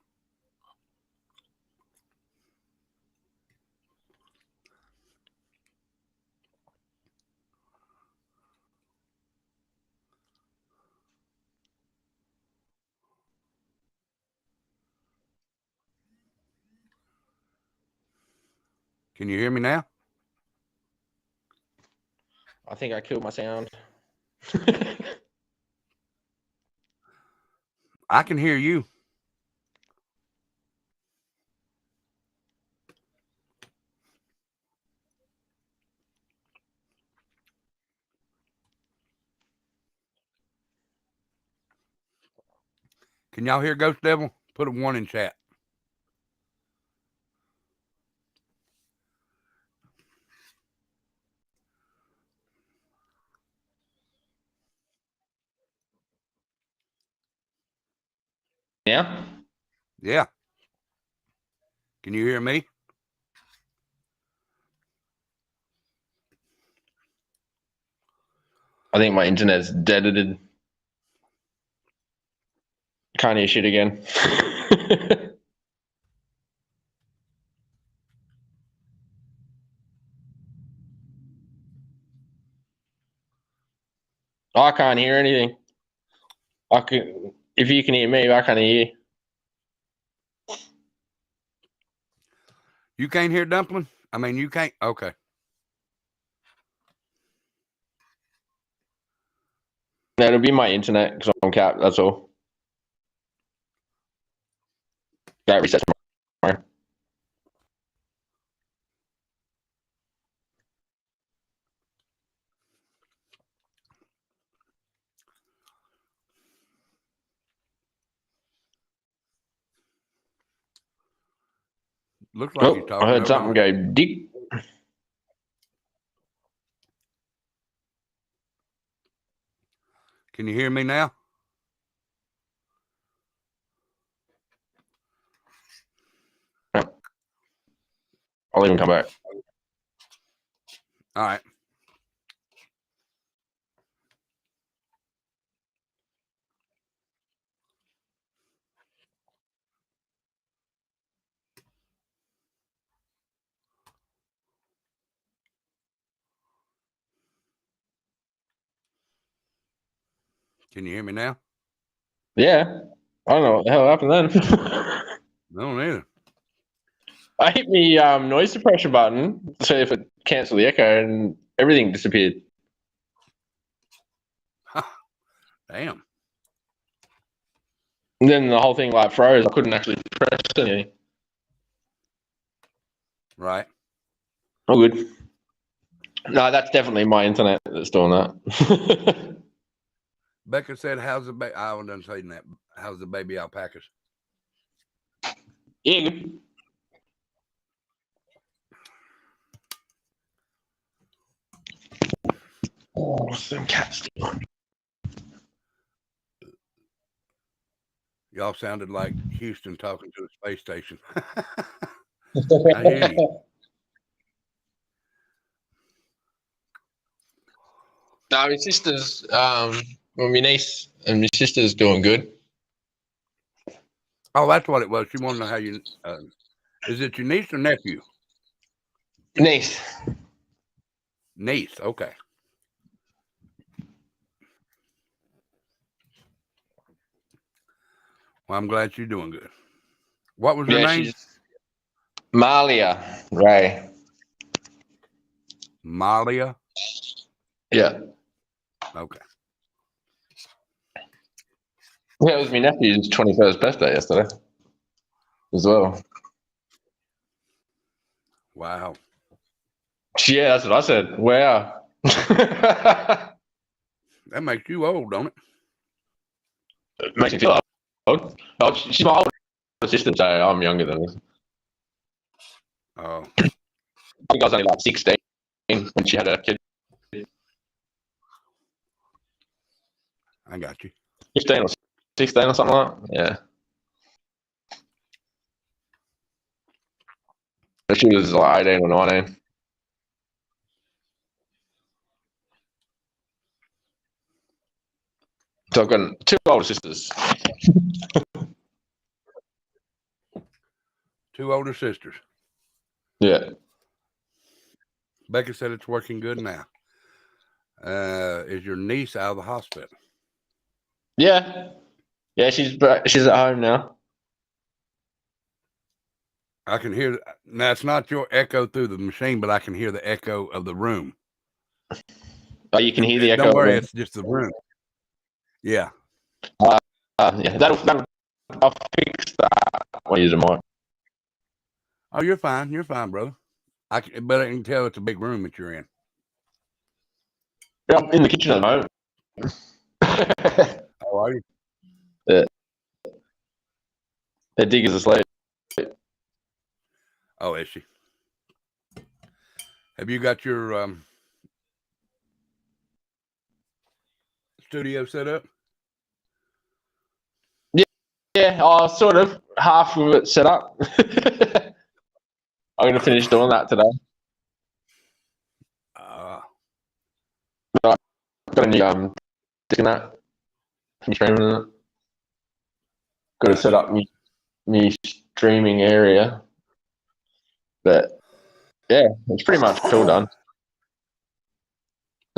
Speaker 1: Can you hear me now?
Speaker 4: I think I killed my sound.
Speaker 1: I can hear you. Can y'all hear Ghost Devil? Put a 1 in chat.
Speaker 4: Now?
Speaker 1: Yeah. Can you hear me?
Speaker 4: I think my internet's deaded. Can't hear shit again. I can't hear anything. If you can hear me, I can't hear you.
Speaker 1: You can't hear Dumpling? I mean, you can't. Okay.
Speaker 4: No, it'll be my internet because I'm capped. That's all. That resets my.
Speaker 1: Looks like you're
Speaker 4: Oh,
Speaker 1: talking.
Speaker 4: I heard
Speaker 1: Hold
Speaker 4: something
Speaker 1: on.
Speaker 4: go dick.
Speaker 1: Can you hear me now?
Speaker 4: I'll even come back.
Speaker 1: All right. Can you hear me now?
Speaker 4: Yeah. I don't know what the hell happened then.
Speaker 1: I don't either.
Speaker 4: I hit the noise suppression button to see if it cancelled the echo, and everything disappeared.
Speaker 1: Damn.
Speaker 4: And then the whole thing like froze. I couldn't actually press anything.
Speaker 1: Right.
Speaker 4: Oh, good. No, that's definitely my internet that's doing that.
Speaker 1: Becca said, "How's the baby?" I done saying that. How's the baby alpacas?
Speaker 4: Yeah, good. Oh, some cats.
Speaker 1: Y'all sounded like Houston talking to a space station. I hear you.
Speaker 4: No, my sister's well, my niece and my sister's doing good.
Speaker 1: Oh, that's what it was. She wanted to know how you. Is it your niece or nephew?
Speaker 4: Niece.
Speaker 1: Niece. Okay. Well, I'm glad you're doing good. What was her
Speaker 4: Yeah,
Speaker 1: name?
Speaker 4: she's Malia Ray.
Speaker 1: Malia.
Speaker 4: Yeah.
Speaker 1: Okay.
Speaker 4: Yeah, it was my nephew's 21st birthday yesterday as well.
Speaker 1: Wow.
Speaker 4: Yeah, that's what I said. Wow.
Speaker 1: That makes you old, don't it?
Speaker 4: It makes me feel old. Oh, she's my older sister, so I'm younger than her.
Speaker 1: Oh,
Speaker 4: I think I was only like 16 when she had a kid.
Speaker 1: I got you.
Speaker 4: 15 or 16 or something like that. Yeah. But she was like 18 or 19. So I've got two older sisters.
Speaker 1: Two older sisters.
Speaker 4: Yeah.
Speaker 1: Becca said it's working good now. Is your niece out of the hospital?
Speaker 4: Yeah. Yeah, she's at home now.
Speaker 1: I can hear. Now it's not your echo through the machine, but I can hear the echo of the room.
Speaker 4: Oh, you can hear the echo.
Speaker 1: Don't worry, it's just the room. Yeah.
Speaker 4: Yeah, that'll I'll fix that when I use a mic.
Speaker 1: Oh, you're fine. You're fine, brother. But I can tell it's a big room that you're in.
Speaker 4: Yeah, I'm in the kitchen at the moment.
Speaker 1: Oh, are you?
Speaker 4: Yeah. The digger's asleep.
Speaker 1: Oh, is she? Have you got your studio set up?
Speaker 4: Yeah, I sort of half of it set up. I'm going to finish doing that today. Got a new sticking that from streaming it. Got to set up my streaming area. But yeah, it's pretty much all done.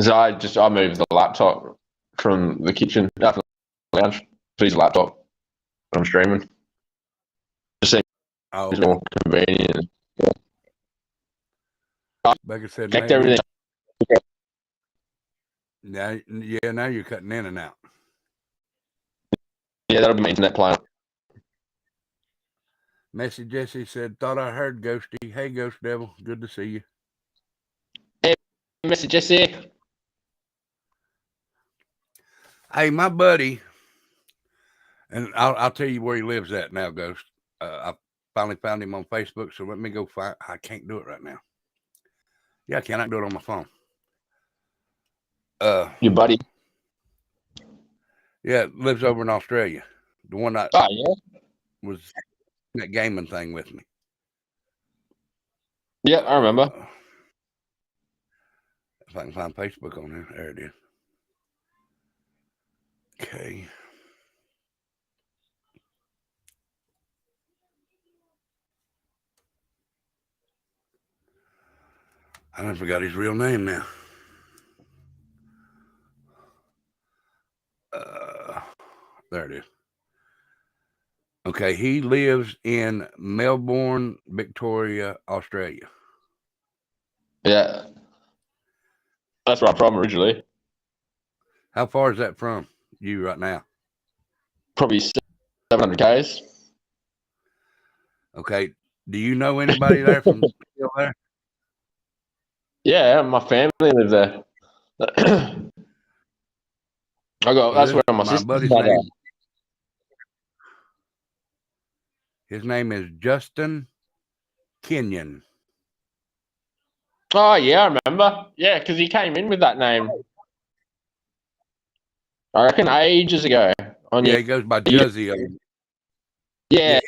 Speaker 4: So I moved the laptop from the kitchen out to the lounge to use the laptop when I'm streaming. Just seems more convenient.
Speaker 1: Becca said,
Speaker 4: Checked everything.
Speaker 1: Now you're cutting in and out.
Speaker 4: Yeah, that'll be my internet plan.
Speaker 1: Messy Jesse said, thought I heard Ghosty. Hey, Ghost Devil. Good to see you.
Speaker 4: Hey, Messy Jesse.
Speaker 1: Hey, my buddy, and I'll tell you where he lives at now, Ghost. I finally found him on Facebook, so let me go find. I can't do it right now. Yeah, I cannot do it on my phone.
Speaker 4: Your buddy.
Speaker 1: Yeah, lives over in Australia. The one that was in that gaming thing with me.
Speaker 4: Yeah, I remember.
Speaker 1: If I can find Facebook on there. There it is. Okay. I done forgot his real name now. There it is. Okay, he lives in Melbourne, Victoria, Australia.
Speaker 4: Yeah. That's where I'm from originally.
Speaker 1: How far is that from you right now?
Speaker 4: Probably 700 Ks.
Speaker 1: Okay. Do you know anybody there from still there?
Speaker 4: Yeah, my family live there. That's where my sister's
Speaker 1: buddy's
Speaker 4: mother.
Speaker 1: name. His name is Justin Kenyon.
Speaker 4: Oh yeah, I remember. Yeah, because he came in with that name. I reckon ages ago. On
Speaker 1: Yeah, he goes by Juzzy.
Speaker 4: yeah,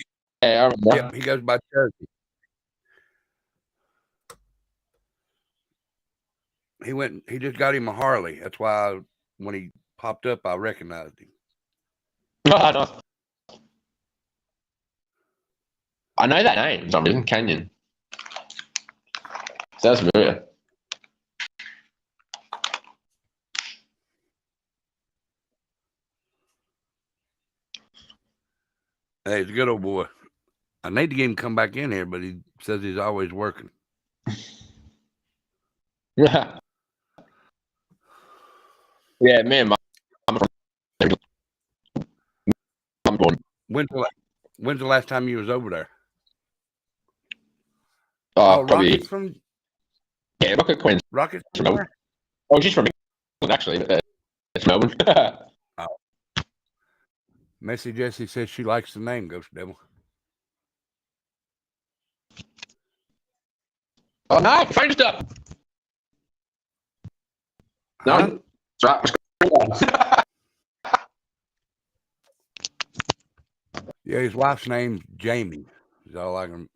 Speaker 4: I remember.
Speaker 1: Yep, he goes by Juzzy. He just got him a Harley. That's why when he popped up, I recognized him.
Speaker 4: Oh, nice. I know that name. For some reason, Canyon. Sounds familiar.
Speaker 1: Hey, he's a good old boy. I need to get him to come back in here, but he says he's always working.
Speaker 4: Yeah. Yeah, me and I'm born.
Speaker 1: When's the last time you was over there?
Speaker 4: Oh, probably.
Speaker 1: Rocket's from
Speaker 4: Yeah, Rocket Queen's
Speaker 1: Rocket's
Speaker 4: from
Speaker 1: from
Speaker 4: Melbourne.
Speaker 1: there?
Speaker 4: Oh, she's from England, actually. But it's Melbourne.
Speaker 1: Messy Jessie says she likes the name Ghost Devil.
Speaker 4: Oh no, phone just up. No, that's right.
Speaker 1: Yeah, his wife's name's Jamie. Is all I can.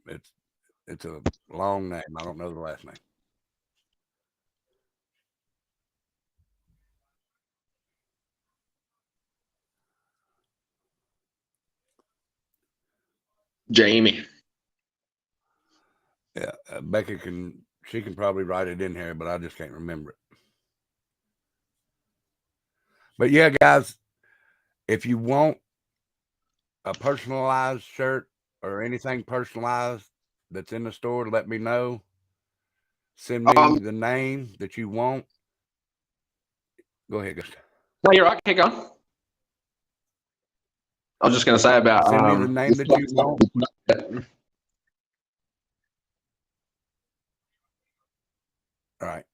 Speaker 1: It's a long name. I don't know the last name.
Speaker 4: Jamie.
Speaker 1: Yeah, Becca can probably write it in here, but I just can't remember it. But yeah, guys, if you want a personalized shirt or anything personalized that's in the store, let me know. Send me the name that you want. Go ahead, Ghost.
Speaker 4: No, you're right. Keep going. I was just going to say about
Speaker 1: send me the name that you want. All right.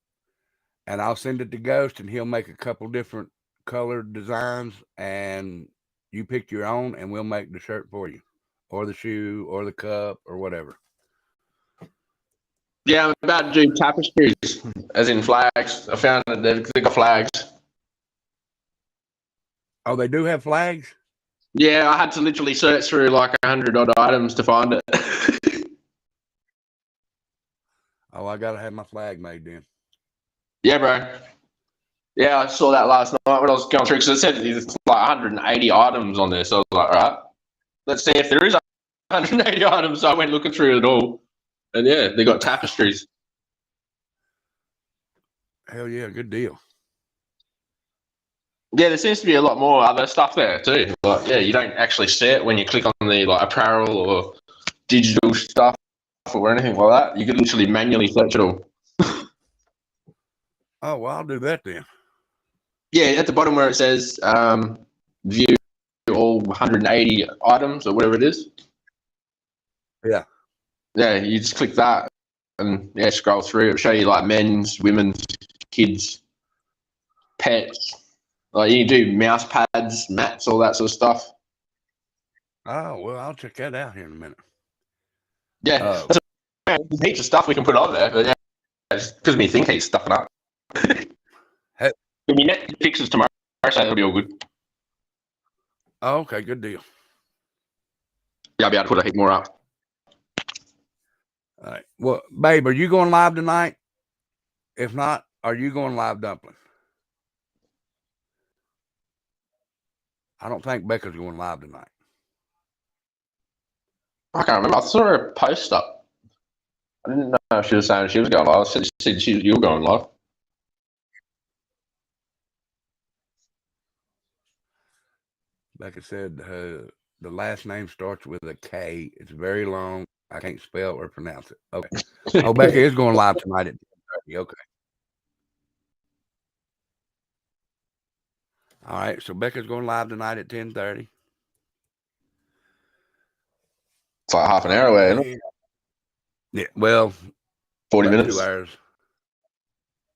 Speaker 1: And I'll send it to Ghost, and he'll make a couple different colored designs, and you pick your own, and we'll make the shirt for you, or the shoe, or the cup, or whatever.
Speaker 4: Yeah, I'm about to do tapestries, as in flags. I found that they've got flags.
Speaker 1: Oh, they do have flags?
Speaker 4: Yeah, I had to literally search through like 100 odd items to find it.
Speaker 1: Oh, I gotta have my flag made then.
Speaker 4: Yeah, bro. Yeah, I saw that last night when I was going through because it said there's like 180 items on there. So I was like, all right, let's see if there is 180 items. So I went looking through it all, and yeah, they got tapestries.
Speaker 1: Hell yeah, good deal.
Speaker 4: Yeah, there seems to be a lot more other stuff there too. Like, yeah, you don't actually see it when you click on the like apparel or digital stuff or anything like that. You can literally manually search it all.
Speaker 1: Oh, well, I'll do that then.
Speaker 4: Yeah, at the bottom where it says view all 180 items or whatever it is.
Speaker 1: Yeah.
Speaker 4: Yeah, you just click that and yeah, scroll through. It'll show you like men's, women's, kids, pets. Like you can do mouse pads, mats, all that sort of stuff.
Speaker 1: Oh, well, I'll check that out here in a minute.
Speaker 4: Yeah, there's heaps of stuff we can put on there, but yeah, it's because me think he's stuffing up.
Speaker 1: Hey.
Speaker 4: When your net fixes tomorrow, so that'll be all good.
Speaker 1: Oh, okay, good deal.
Speaker 4: Yeah, I'll be able to put a heap more up.
Speaker 1: All right. Well, babe, are you going live tonight? If not, are you going live, Dumpling? I don't think Becca's going live tonight.
Speaker 4: I can't remember. I saw her post up. I didn't know if she was saying she was going live. She said you were going live.
Speaker 1: Becca said the last name starts with a K. It's very long. I can't spell or pronounce it. Okay. Oh, Becca is going live tonight at 10:30. Okay. All right. So Becca's going live tonight at 10:30.
Speaker 4: It's like half an hour away, isn't it?
Speaker 1: Yeah. Well,
Speaker 4: 40 minutes.
Speaker 1: 2 hours.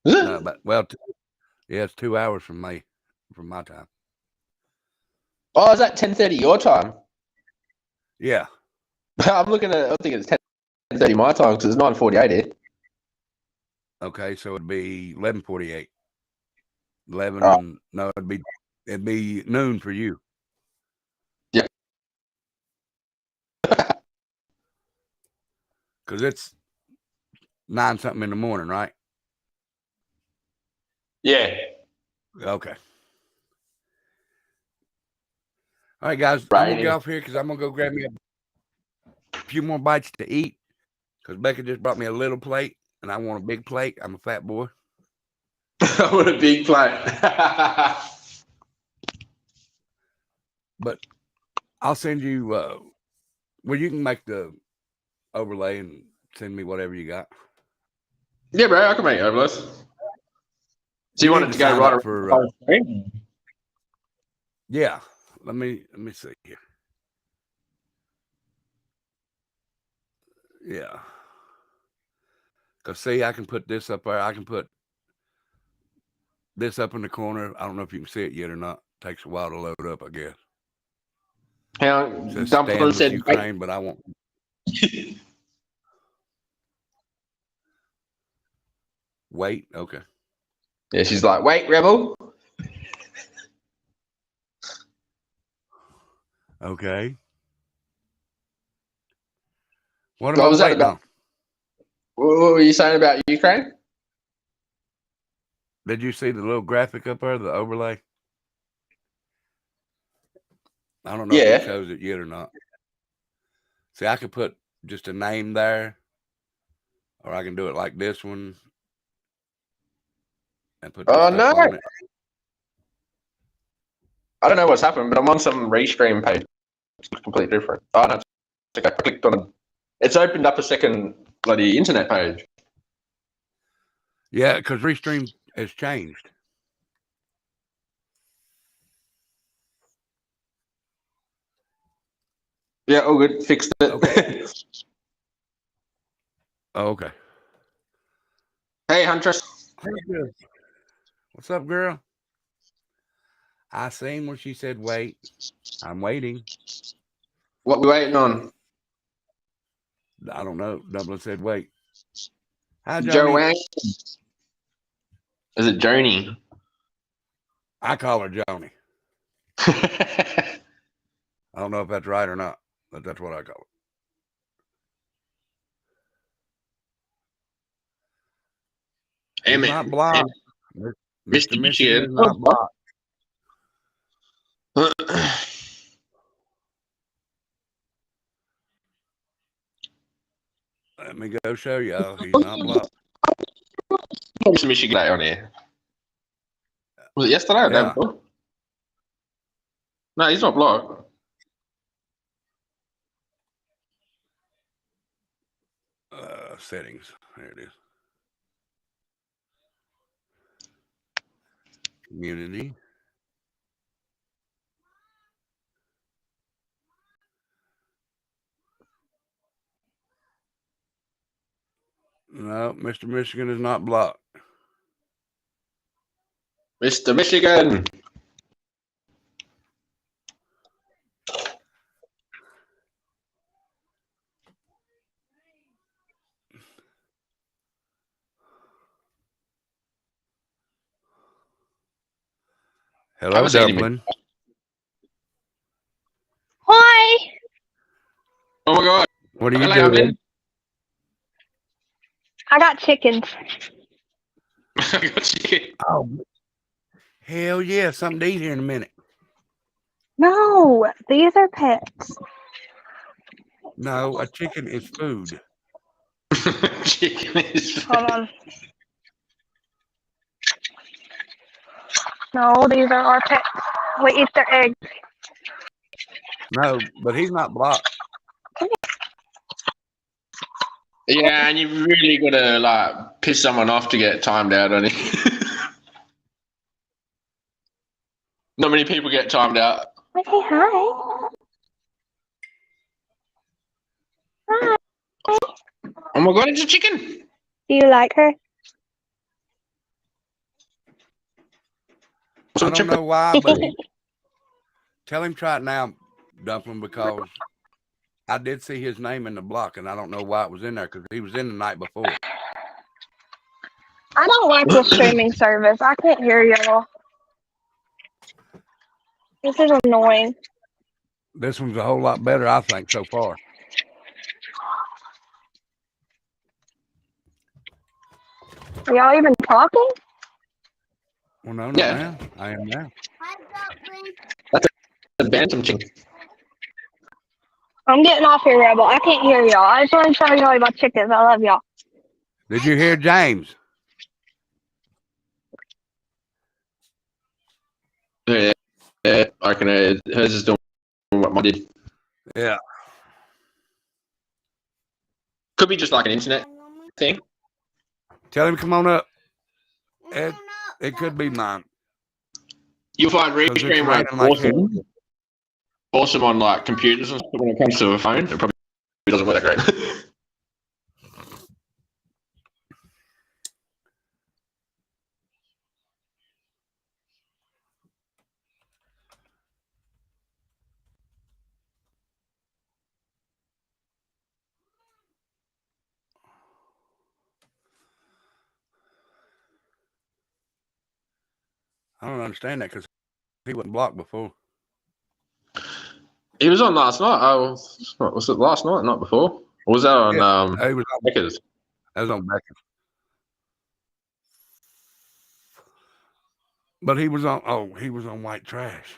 Speaker 4: Is it?
Speaker 1: No, but yeah, it's 2 hours from my time.
Speaker 4: Oh, is that 10:30 your time?
Speaker 1: Yeah.
Speaker 4: I'm looking at. I think it's 10:30 my time because it's 9:48 here.
Speaker 1: Okay, so it'd be 11:48. 11.
Speaker 4: Oh.
Speaker 1: No, it'd be noon for you.
Speaker 4: Yeah.
Speaker 1: Because it's 9 something in the morning, right?
Speaker 4: Yeah.
Speaker 1: Okay. All right, guys.
Speaker 4: Right.
Speaker 1: I'm gonna get off here because I'm gonna go grab me a few more bites to eat. Because Becca just brought me a little plate, and I want a big plate. I'm a fat boy.
Speaker 4: What a big plate.
Speaker 1: But I'll send you. Well, you can make the overlay and send me whatever you got.
Speaker 4: Yeah, bro. I can make overlays. So you want it to go
Speaker 1: sign
Speaker 4: right
Speaker 1: up
Speaker 4: around
Speaker 1: for.
Speaker 4: the screen?
Speaker 1: Yeah. Let me see here. Yeah. Because see, I can put this up there. I can put this up in the corner. I don't know if you can see it yet or not. Takes a while to load up, I guess.
Speaker 4: How
Speaker 1: It says
Speaker 4: Dumpling
Speaker 1: stand with
Speaker 4: said,
Speaker 1: Ukraine, but I won't. Wait. Okay.
Speaker 4: Yeah, she's like, wait, rebel.
Speaker 1: Okay. What am
Speaker 4: What
Speaker 1: I
Speaker 4: was that
Speaker 1: waiting
Speaker 4: about?
Speaker 1: on?
Speaker 4: What were you saying about Ukraine?
Speaker 1: Did you see the little graphic up there, the overlay? I don't know if it
Speaker 4: Yeah.
Speaker 1: shows it yet or not. See, I could put just a name there, or I can do it like this one and put this
Speaker 4: Oh,
Speaker 1: stuff
Speaker 4: no.
Speaker 1: on it.
Speaker 4: I don't know what's happened, but I'm on some restream page. It's completely different. Oh, no. It's okay. I clicked on it. It's opened up a second bloody internet page.
Speaker 1: Yeah, because Restream has changed.
Speaker 4: Yeah, all good. Fixed it.
Speaker 1: Okay. Oh, okay.
Speaker 4: Hey, Huntress.
Speaker 1: What's up, girl? I seen when she said wait. I'm waiting.
Speaker 4: What we waiting on?
Speaker 1: I don't know. Dublin said wait. Hi, Joni.
Speaker 4: Joanne? Is it Joni?
Speaker 1: I call her Joni. I don't know if that's right or not, but that's what I call it. He's not blocked. Mr. Michigan is not blocked. Let me go show y'all. He's not blocked.
Speaker 4: Mr. Michigan on here. Was it yesterday or the day
Speaker 1: Yeah.
Speaker 4: before? No, he's not blocked.
Speaker 1: Settings. There it is. Community. No, Mr. Michigan is not blocked.
Speaker 4: Mr. Michigan.
Speaker 1: Hello, Dublin.
Speaker 6: Hi.
Speaker 4: Oh my god.
Speaker 1: What are you
Speaker 4: Hello,
Speaker 1: doing?
Speaker 6: I got chickens.
Speaker 4: I got chicken.
Speaker 1: Oh, hell yeah. Something to eat here in a minute.
Speaker 6: No, these are pets.
Speaker 1: No, a chicken is food.
Speaker 4: Chicken is.
Speaker 6: Hold on. No, these are our pets. We eat their eggs.
Speaker 1: No, but he's not blocked.
Speaker 4: Yeah, and you've really got to like piss someone off to get timed out on it. Not many people get timed out.
Speaker 6: Say hi. Hi.
Speaker 4: Oh my god, it's a chicken.
Speaker 6: Do you like her?
Speaker 1: I don't know why, but tell him try it now, Dumpling, because I did see his name in the block, and I don't know why it was in there because he was in the night before.
Speaker 6: I don't like the streaming service. I can't hear y'all. This is annoying.
Speaker 1: This one's a whole lot better, I think, so far.
Speaker 6: Are y'all even talking?
Speaker 1: Well, no, not
Speaker 4: Yeah.
Speaker 1: now. I am now.
Speaker 4: That's a bantam chicken.
Speaker 6: I'm getting off here, Rebel. I can't hear y'all. I just want to tell y'all about chickens. I love y'all.
Speaker 1: Did you hear James?
Speaker 4: Yeah, I reckon hers is doing what mine did.
Speaker 1: Yeah.
Speaker 4: Could be just like an internet thing.
Speaker 1: Tell him to come on up. It could be mine.
Speaker 4: You'll find
Speaker 1: 'Cause it's
Speaker 4: restream rate
Speaker 1: raining like
Speaker 4: awesome. Awesome on like computers and stuff. When it comes to a phone, it probably doesn't work that great.
Speaker 1: I don't understand that because he wasn't blocked before.
Speaker 4: He was on last night. Was it last night? Not before. Or was that on
Speaker 1: He was on,
Speaker 4: Becker's?
Speaker 1: that was on Becker's. But he was on white trash.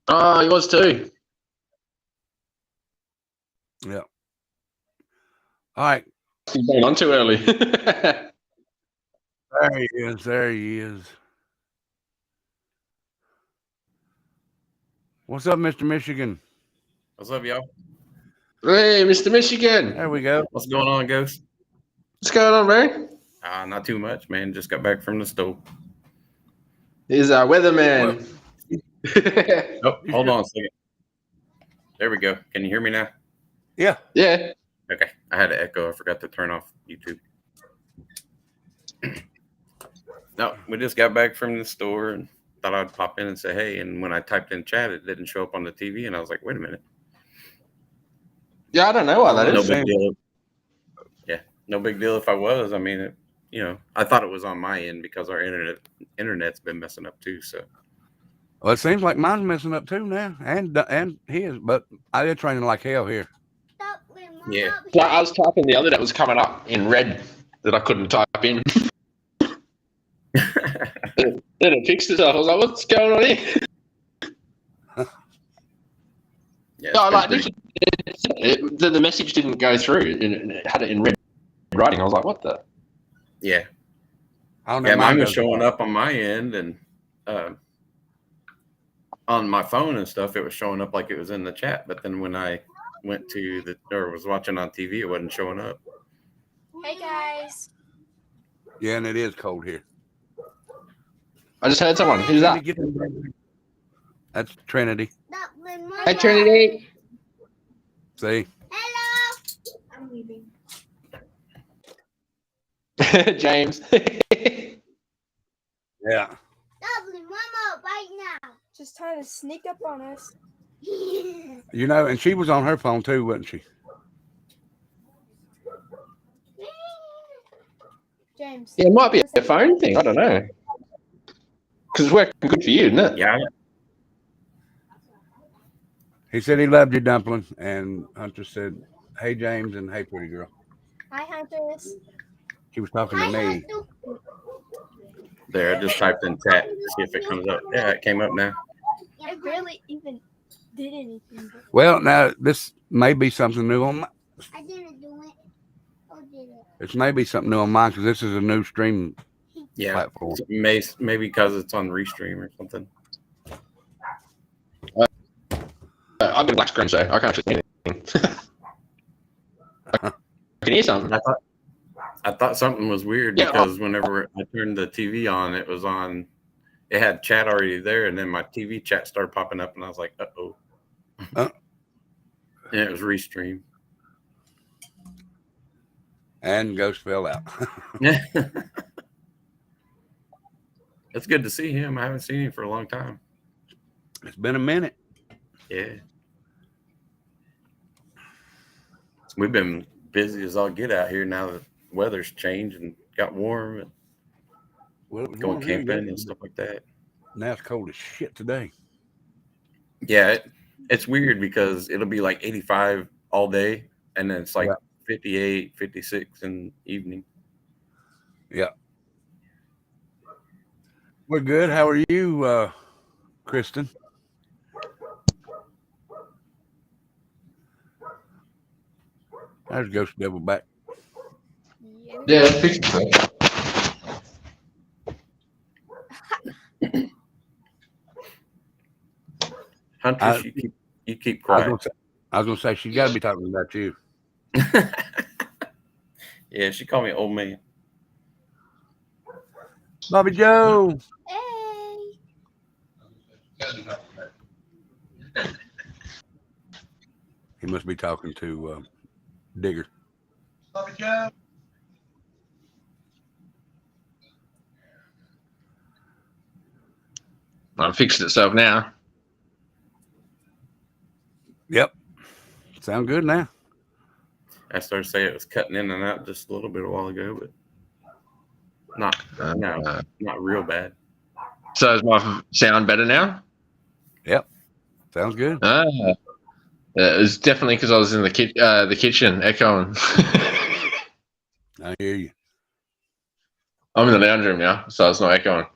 Speaker 4: Oh, he was too.
Speaker 1: Yeah. All right.
Speaker 4: He's been on too early.
Speaker 1: There he is. There he is. What's up, Mr. Michigan?
Speaker 7: What's up, y'all?
Speaker 4: Hey, Mr. Michigan.
Speaker 1: There we go.
Speaker 7: What's going on, Ghost?
Speaker 4: What's going on, man?
Speaker 7: Not too much, man. Just got back from the stove.
Speaker 4: He's our weatherman.
Speaker 7: Oh, hold on a second. There we go. Can you hear me now?
Speaker 1: Yeah.
Speaker 4: Yeah.
Speaker 7: Okay. I had an echo. I forgot to turn off YouTube. No, we just got back from the store and thought I'd pop in and say, hey. And when I typed in chat, it didn't show up on the TV. And I was like, wait a minute.
Speaker 4: Yeah, I don't know why that
Speaker 7: No
Speaker 4: is.
Speaker 7: big deal. Yeah, no big deal if I was. I mean, I thought it was on my end because our internet's been messing up too. So
Speaker 1: Well, it seems like mine's messing up too now, and his. But I did training like hell here.
Speaker 7: yeah.
Speaker 4: Well, I was typing the other that was coming up in red that I couldn't type in. Then it fixed itself. I was like, what's going on here?
Speaker 7: Yeah,
Speaker 4: No, like the message didn't go through. It had it in red writing. I was like, what the?
Speaker 7: yeah.
Speaker 1: I don't know.
Speaker 7: Yeah, mine was
Speaker 1: does
Speaker 7: showing
Speaker 1: it.
Speaker 7: up on my end, and on my phone and stuff, it was showing up like it was in the chat. But then when I went to or was watching on TV, it wasn't showing up.
Speaker 5: Hey guys.
Speaker 1: Yeah, and it is cold here.
Speaker 4: I just heard someone. Who's that?
Speaker 1: That's Trinity.
Speaker 4: Hey, Trinity.
Speaker 1: See?
Speaker 5: Hello. I'm leaving.
Speaker 4: James.
Speaker 1: Yeah.
Speaker 5: Mama, right now.
Speaker 8: Just trying to sneak up on us.
Speaker 1: You know, and she was on her phone too, wasn't she?
Speaker 8: James.
Speaker 4: Yeah, it might be a phone thing. I don't know. Because it's working good for you, isn't it?
Speaker 7: Yeah.
Speaker 1: He said he loved you, Dumpling, and Hunter said, "Hey, James," and "Hey, pretty girl."
Speaker 8: Hi, Hunters.
Speaker 1: He was talking to me.
Speaker 7: There, I just typed in chat to see if it comes up. Yeah, it came up now.
Speaker 8: I barely even did anything.
Speaker 1: Well, now this may be something new on.
Speaker 5: I didn't do it. Oh, did it?
Speaker 1: It's maybe something new on mine because this is a new stream
Speaker 7: Yeah,
Speaker 1: platform.
Speaker 7: maybe because it's on Restream or something.
Speaker 4: I've got black screen, so I can't actually see anything. I can hear something.
Speaker 7: I thought something was weird
Speaker 4: Yeah.
Speaker 7: because whenever I turned the TV on, it was on. It had chat already there, and then my TV chat started popping up, and I was like, "Uh-oh!"
Speaker 1: Uh.
Speaker 7: And it was Restream.
Speaker 1: And Ghost fell out.
Speaker 7: Yeah, it's good to see him. I haven't seen him for a long time.
Speaker 1: It's been a minute.
Speaker 7: Yeah. We've been busy as all get out here now that weather's changed and got warm and
Speaker 1: Well, it was
Speaker 7: going
Speaker 1: warm here
Speaker 7: camping and
Speaker 1: yesterday,
Speaker 7: stuff like that.
Speaker 1: but now it's cold as shit today.
Speaker 7: Yeah, it's weird because it'll be like 85 all day and then it's like
Speaker 1: Yeah.
Speaker 7: 58, 56 in the evening.
Speaker 1: Yeah. We're good. How are you, Kristen? There's Ghost Devil back.
Speaker 4: Yeah, I think so.
Speaker 7: Huntress, you keep quiet.
Speaker 1: I was gonna say she's got to be talking about you.
Speaker 7: Yeah, she called me old man.
Speaker 1: Bobby Joe.
Speaker 8: Hey.
Speaker 1: He must be talking to Digger. Bobby Joe.
Speaker 4: I'm fixing itself now.
Speaker 1: Yep. Sound good now.
Speaker 7: I started saying it was cutting in and out just a little bit a while ago, but not real bad.
Speaker 4: So is my sound better now?
Speaker 1: Yep. Sounds good.
Speaker 4: It was definitely because I was in the kitchen echoing.
Speaker 1: I hear you.
Speaker 4: I'm in the lounge room now, so it's not echoing.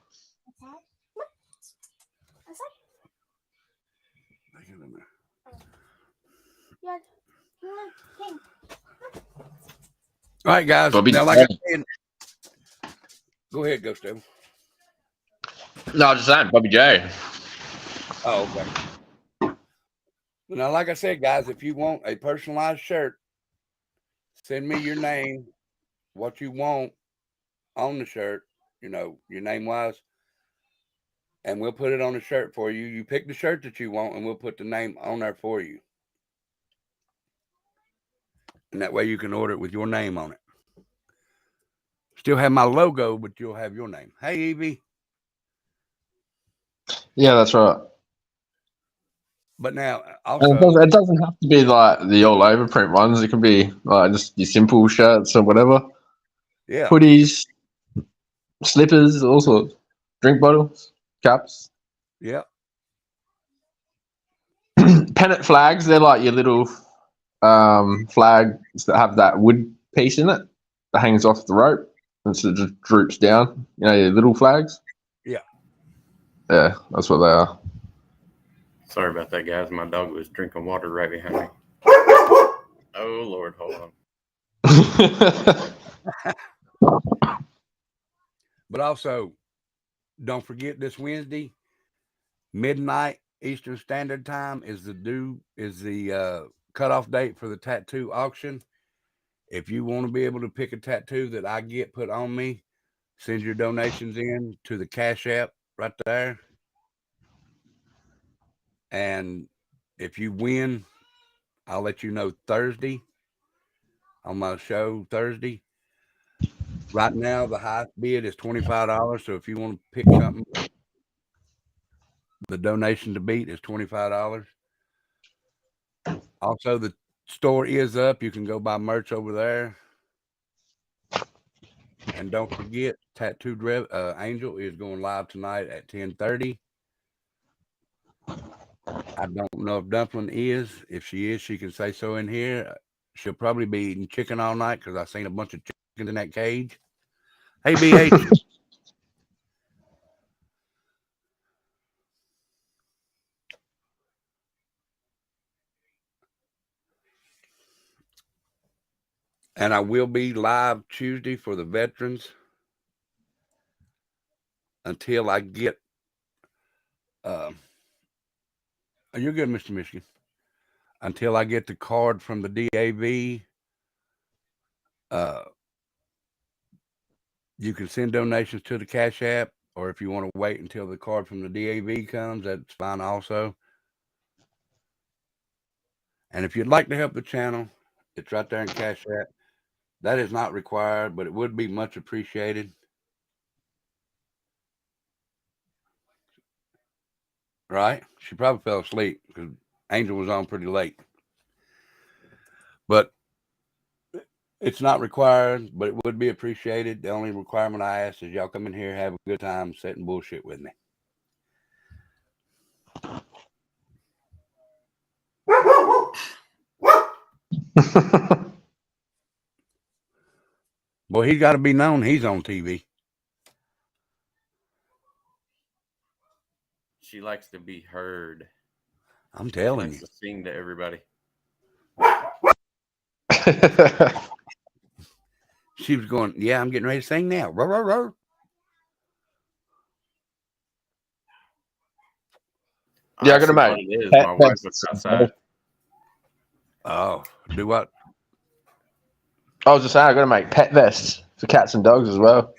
Speaker 1: All right, guys.
Speaker 4: Bobby
Speaker 1: Now, like I said, go ahead, Ghost Devil.
Speaker 4: No, I was just saying, Bobby J.
Speaker 1: Oh, okay. Now, like I said, guys, if you want a personalized shirt, send me your name, what you want on the shirt, your name wise, and we'll put it on the shirt for you. You pick the shirt that you want, and we'll put the name on there for you. And that way you can order it with your name on it. Still have my logo, but you'll have your name. Hey, Evie.
Speaker 4: Yeah, that's right.
Speaker 1: But now,
Speaker 4: And
Speaker 1: also,
Speaker 4: it doesn't have to be like the all over print ones. It can be like just your simple shirts or whatever.
Speaker 1: yeah,
Speaker 4: Hoodies, slippers, all sorts. Drink bottles, caps.
Speaker 1: yeah,
Speaker 4: Pennant flags, they're like your little flags that have that wood piece in it that hangs off the rope and sort of just droops down. You know, your little flags?
Speaker 1: yeah.
Speaker 4: Yeah, that's what they are.
Speaker 7: Sorry about that, guys. My dog was drinking water right behind me. Oh, Lord, hold on.
Speaker 1: But also, don't forget this Wednesday, midnight Eastern Standard Time is the cutoff date for the tattoo auction. If you want to be able to pick a tattoo that I get put on me, send your donations in to the Cash App right there. And if you win, I'll let you know Thursday on my show Thursday. Right now, the highest bid is $25. So if you want to pick something, the donation to beat is $25. Also, the store is up. You can go buy merch over there. And don't forget, Tattooed Angel is going live tonight at 10:30. I don't know if Dumpling is. If she is, she can say so in here. She'll probably be eating chicken all night because I've seen a bunch of chickens in that cage. Hey, BH. And I will be live Tuesday for the veterans until I get you're good, Mr. Michigan. Until I get the card from the DAV. You can send donations to the Cash App, or if you want to wait until the card from the DAV comes, that's fine also. And if you'd like to help the channel, it's right there in Cash App. That is not required, but it would be much appreciated. Right? She probably fell asleep because Angel was on pretty late. But It's not required, but it would be appreciated. The only requirement I ask is y'all come in here, have a good time, sitting bullshit with me. Boy, he's got to be known he's on TV.
Speaker 7: She likes to be heard.
Speaker 1: I'm
Speaker 7: She
Speaker 1: telling
Speaker 7: likes
Speaker 1: you.
Speaker 7: to sing to everybody.
Speaker 1: She was going, yeah, I'm getting ready to sing now. Row, row, row.
Speaker 4: Yeah, I'm gonna
Speaker 7: Honestly,
Speaker 4: make
Speaker 7: what it is,
Speaker 4: pet
Speaker 7: my wife was
Speaker 4: vests.
Speaker 7: outside.
Speaker 1: Oh, do what?
Speaker 4: I was just saying, I'm gonna make pet vests for cats and dogs as well.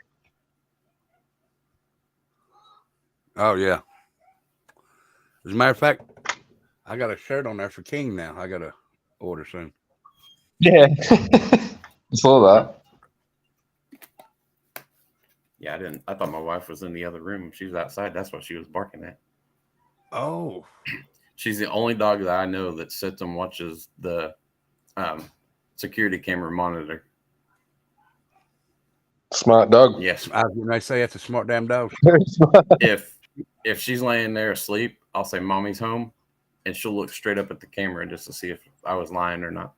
Speaker 1: Oh, yeah. As a matter of fact, I got a shirt on there for King now. I got to order soon.
Speaker 4: Yeah, I saw that.
Speaker 7: Yeah, I thought my wife was in the other room. She was outside. That's what she was barking at.
Speaker 1: Oh.
Speaker 7: She's the only dog that I know that sits and watches the security camera monitor.
Speaker 4: Smart dog.
Speaker 7: Yes.
Speaker 1: I was going to say that's a smart damn dog.
Speaker 4: Very smart.
Speaker 7: If she's laying there asleep, I'll say mommy's home, and she'll look straight up at the camera just to see if I was lying or not.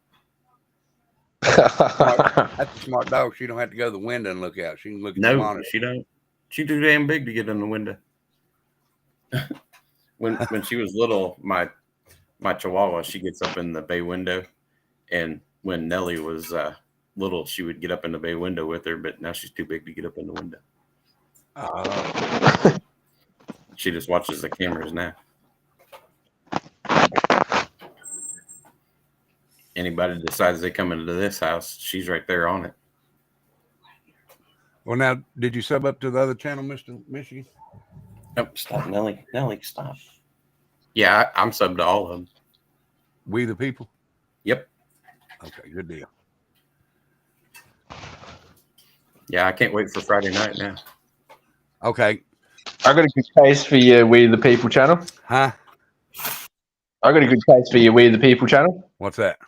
Speaker 1: That's a smart dog. She don't have to go to the window and look out. She can look at the
Speaker 7: No,
Speaker 1: monitor.
Speaker 7: she don't. She's too damn big to get in the window. when she was little, my Chihuahua, she gets up in the bay window, and when Nellie was little, she would get up in the bay window with her, but now she's too big to get up in the window. She just watches the cameras now. Anybody decides they come into this house, she's right there on it.
Speaker 1: Well, now, did you sub up to the other channel, Mr. Michigan?
Speaker 7: Oh, stop, Nellie. Nellie, stop. Yeah, I'm subbed to all of them.
Speaker 1: We the People?
Speaker 7: Yep.
Speaker 1: Okay, good deal.
Speaker 7: Yeah, I can't wait for Friday night now.
Speaker 1: Okay.
Speaker 4: I got a good case for your We the People channel.
Speaker 1: Huh?
Speaker 4: I got a good case for your We the People channel.
Speaker 1: What's that?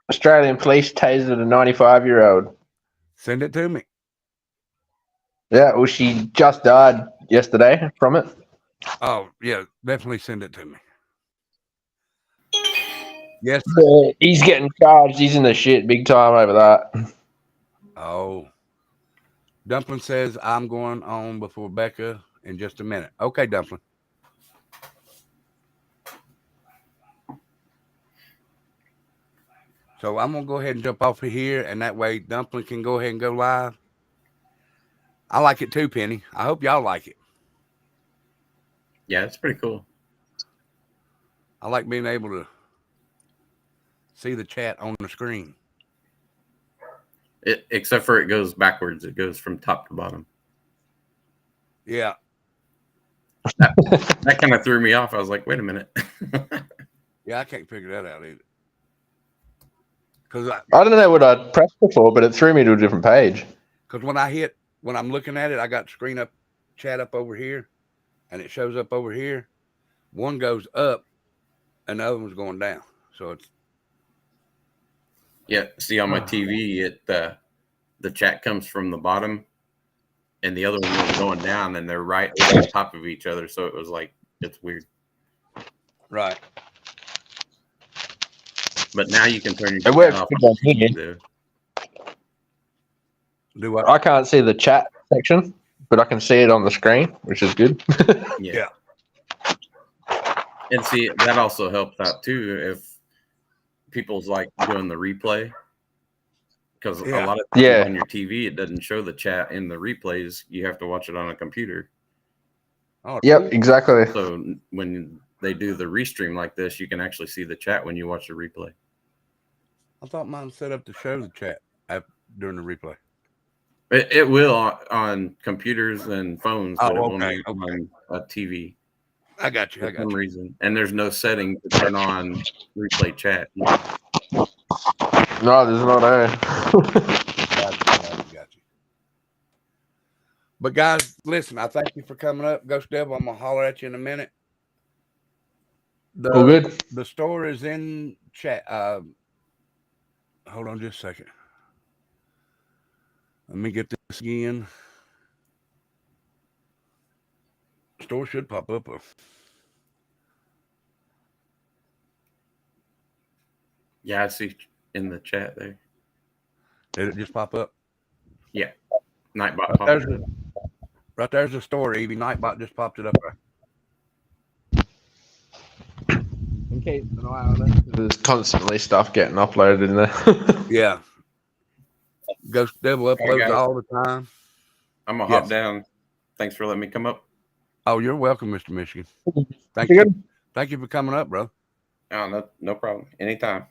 Speaker 4: Australian police tasered a 95-year-old.
Speaker 1: Send it to me.
Speaker 4: Yeah, well, she just died yesterday from it.
Speaker 1: Oh, yeah, definitely send it to me. Yes.
Speaker 4: He's getting charged. He's in the shit big time over that.
Speaker 1: Oh. Dumpling says, I'm going on before Becca in just a minute. Okay, Dumpling. So I'm going to go ahead and jump off of here, and that way Dumpling can go ahead and go live. I like it too, Penny. I hope y'all like it.
Speaker 7: Yeah, it's pretty cool.
Speaker 1: I like being able to see the chat on the screen.
Speaker 7: Except for it goes backwards. It goes from top to bottom.
Speaker 1: Yeah.
Speaker 7: That kind of threw me off. I was like, wait a minute.
Speaker 1: Yeah, I can't figure that out either. Because
Speaker 4: I don't know what I pressed before, but it threw me to a different page.
Speaker 1: when I'm looking at it, I got screen up, chat up over here, and it shows up over here. One goes up, and the other one's going down. So it's
Speaker 7: Yeah, see on my TV, the chat comes from the bottom, and the other one was going down, and they're right on top of each other. So it was like, it's weird.
Speaker 1: right.
Speaker 7: But now you can turn your
Speaker 4: It works
Speaker 7: off.
Speaker 4: good on here.
Speaker 1: Do what?
Speaker 4: I can't see the chat section, but I can see it on the screen, which is good.
Speaker 7: Yeah. And see, that also helps out too if people's like doing the replay. Because a lot of times on your TV, it doesn't show the chat in the replays. You have to watch it on a computer.
Speaker 1: Oh,
Speaker 4: Yep, exactly.
Speaker 7: So when they do the restream like this, you can actually see the chat when you watch the replay.
Speaker 1: I thought mine set up to show the chat during the replay.
Speaker 7: It will on computers and phones, but it won't
Speaker 1: okay.
Speaker 7: on a TV.
Speaker 1: I got you.
Speaker 7: For some reason. And there's no setting to turn on replay chat.
Speaker 4: No, there's not a.
Speaker 1: Got you. But guys, listen, I thank you for coming up. Ghost Devil, I'm gonna holler at you in a minute.
Speaker 4: All good.
Speaker 1: The store is in chat. Hold on just a second. Let me get this again. Store should pop up.
Speaker 7: Yeah, I see in the chat there.
Speaker 1: Did it just pop up?
Speaker 7: Yeah. Nightbot popped up.
Speaker 1: Right there's the store, Evie. Nightbot just popped it up there.
Speaker 4: I'm keeping an eye on it. There's constantly stuff getting uploaded in there.
Speaker 1: Yeah. Ghost Devil uploads
Speaker 7: guys.
Speaker 1: all the time.
Speaker 7: I'm going to hop down. Thanks for letting me come up.
Speaker 1: Oh, you're welcome, Mr. Michigan. Thank you. Thank you for coming up, bro.
Speaker 7: Oh, no problem. Anytime.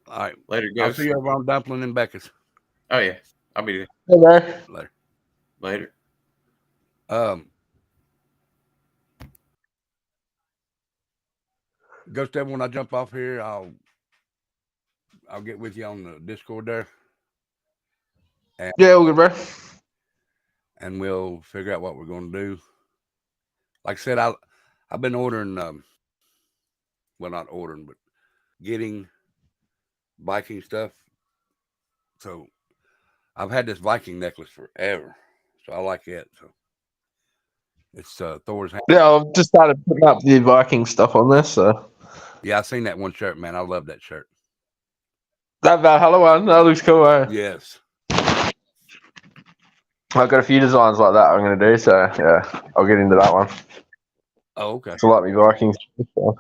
Speaker 1: All right.
Speaker 7: Later, Ghost.
Speaker 1: I'll see you over on Dumpling and Becca's.
Speaker 7: Oh, yeah. I'll be there.
Speaker 4: Later.
Speaker 7: Later.
Speaker 1: Ghost Devil, when I jump off here, I'll get with you on the Discord there. And,
Speaker 4: yeah, all good, bro.
Speaker 1: And we'll figure out what we're going to do. Like I said, I've been ordering, well, not ordering, but getting Viking stuff. So I've had this Viking necklace forever. So I like it. So it's Thor's hand.
Speaker 4: Yeah, I've just started putting up the Viking stuff on this. So
Speaker 1: yeah, I seen that one shirt, man. I love that shirt.
Speaker 4: That Valhalla one, that looks cool.
Speaker 1: Yes.
Speaker 4: I've got a few designs like that I'm going to do. So yeah, I'll get into that one.
Speaker 1: Oh, okay.
Speaker 4: So like me Vikings. So.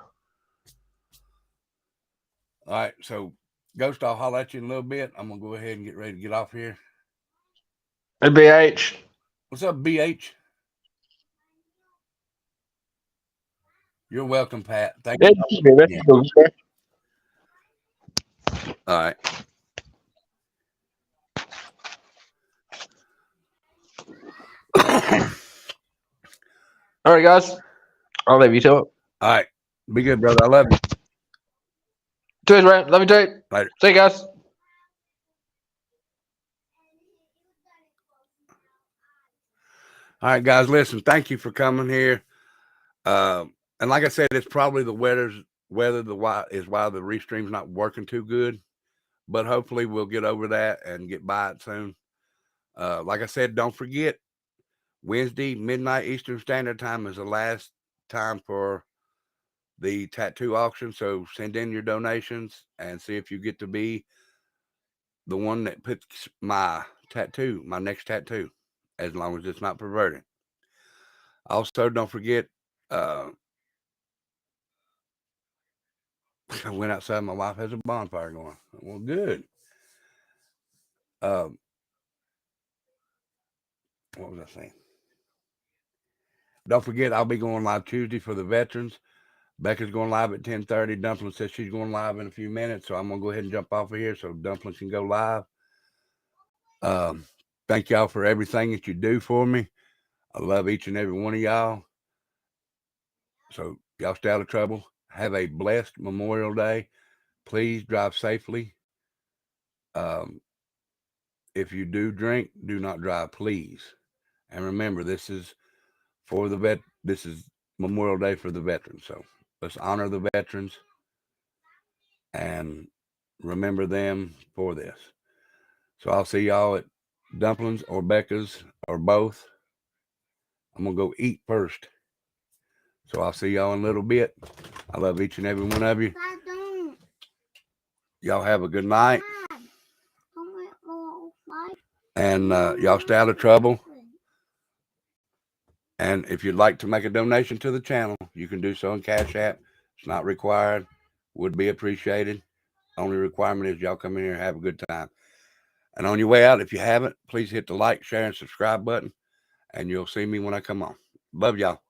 Speaker 1: All right, so Ghost, I'll holler at you in a little bit. I'm gonna go ahead and get ready to get off here.
Speaker 4: Hey, BH.
Speaker 1: What's up, BH? You're welcome, Pat. Thank you.
Speaker 4: Yeah.
Speaker 1: All right.
Speaker 4: All right, guys. I'll leave you to it.
Speaker 1: All right. Be good, brother. I love you.
Speaker 4: Cheers, man. Love you too.
Speaker 1: Later.
Speaker 4: See you guys.
Speaker 1: All right, guys, listen, thank you for coming here. And like I said, it's probably the weather is why the restream's not working too good. But hopefully we'll get over that and get by it soon. Like I said, don't forget, Wednesday, midnight Eastern Standard Time is the last time for the tattoo auction. So send in your donations and see if you get to be the one that puts my next tattoo, as long as it's not perverted. Also, don't forget, I went outside. My wife has a bonfire going. Well, good. What was I saying? Don't forget, I'll be going live Tuesday for the veterans. Becca's going live at 10:30. Dumpling says she's going live in a few minutes, so I'm going to go ahead and jump off of here so Dumpling can go live. Thank y'all for everything that you do for me. I love each and every one of y'all. So y'all stay out of trouble. Have a blessed Memorial Day. Please drive safely. If you do drink, do not drive, please. And remember, this is for the this is Memorial Day for the veterans. So let's honor the veterans and remember them for this. So I'll see y'all at Dumplings or Becca's or both. I'm going to go eat first. So I'll see y'all in a little bit. I love each and every one of you. Y'all have a good night. And y'all stay out of trouble. And if you'd like to make a donation to the channel, you can do so in Cash App. It's not required. Would be appreciated. Only requirement is y'all come in here and have a good time. And on your way out, if you haven't, please hit the like, share, and subscribe button. And you'll see me when I come on. Love y'all.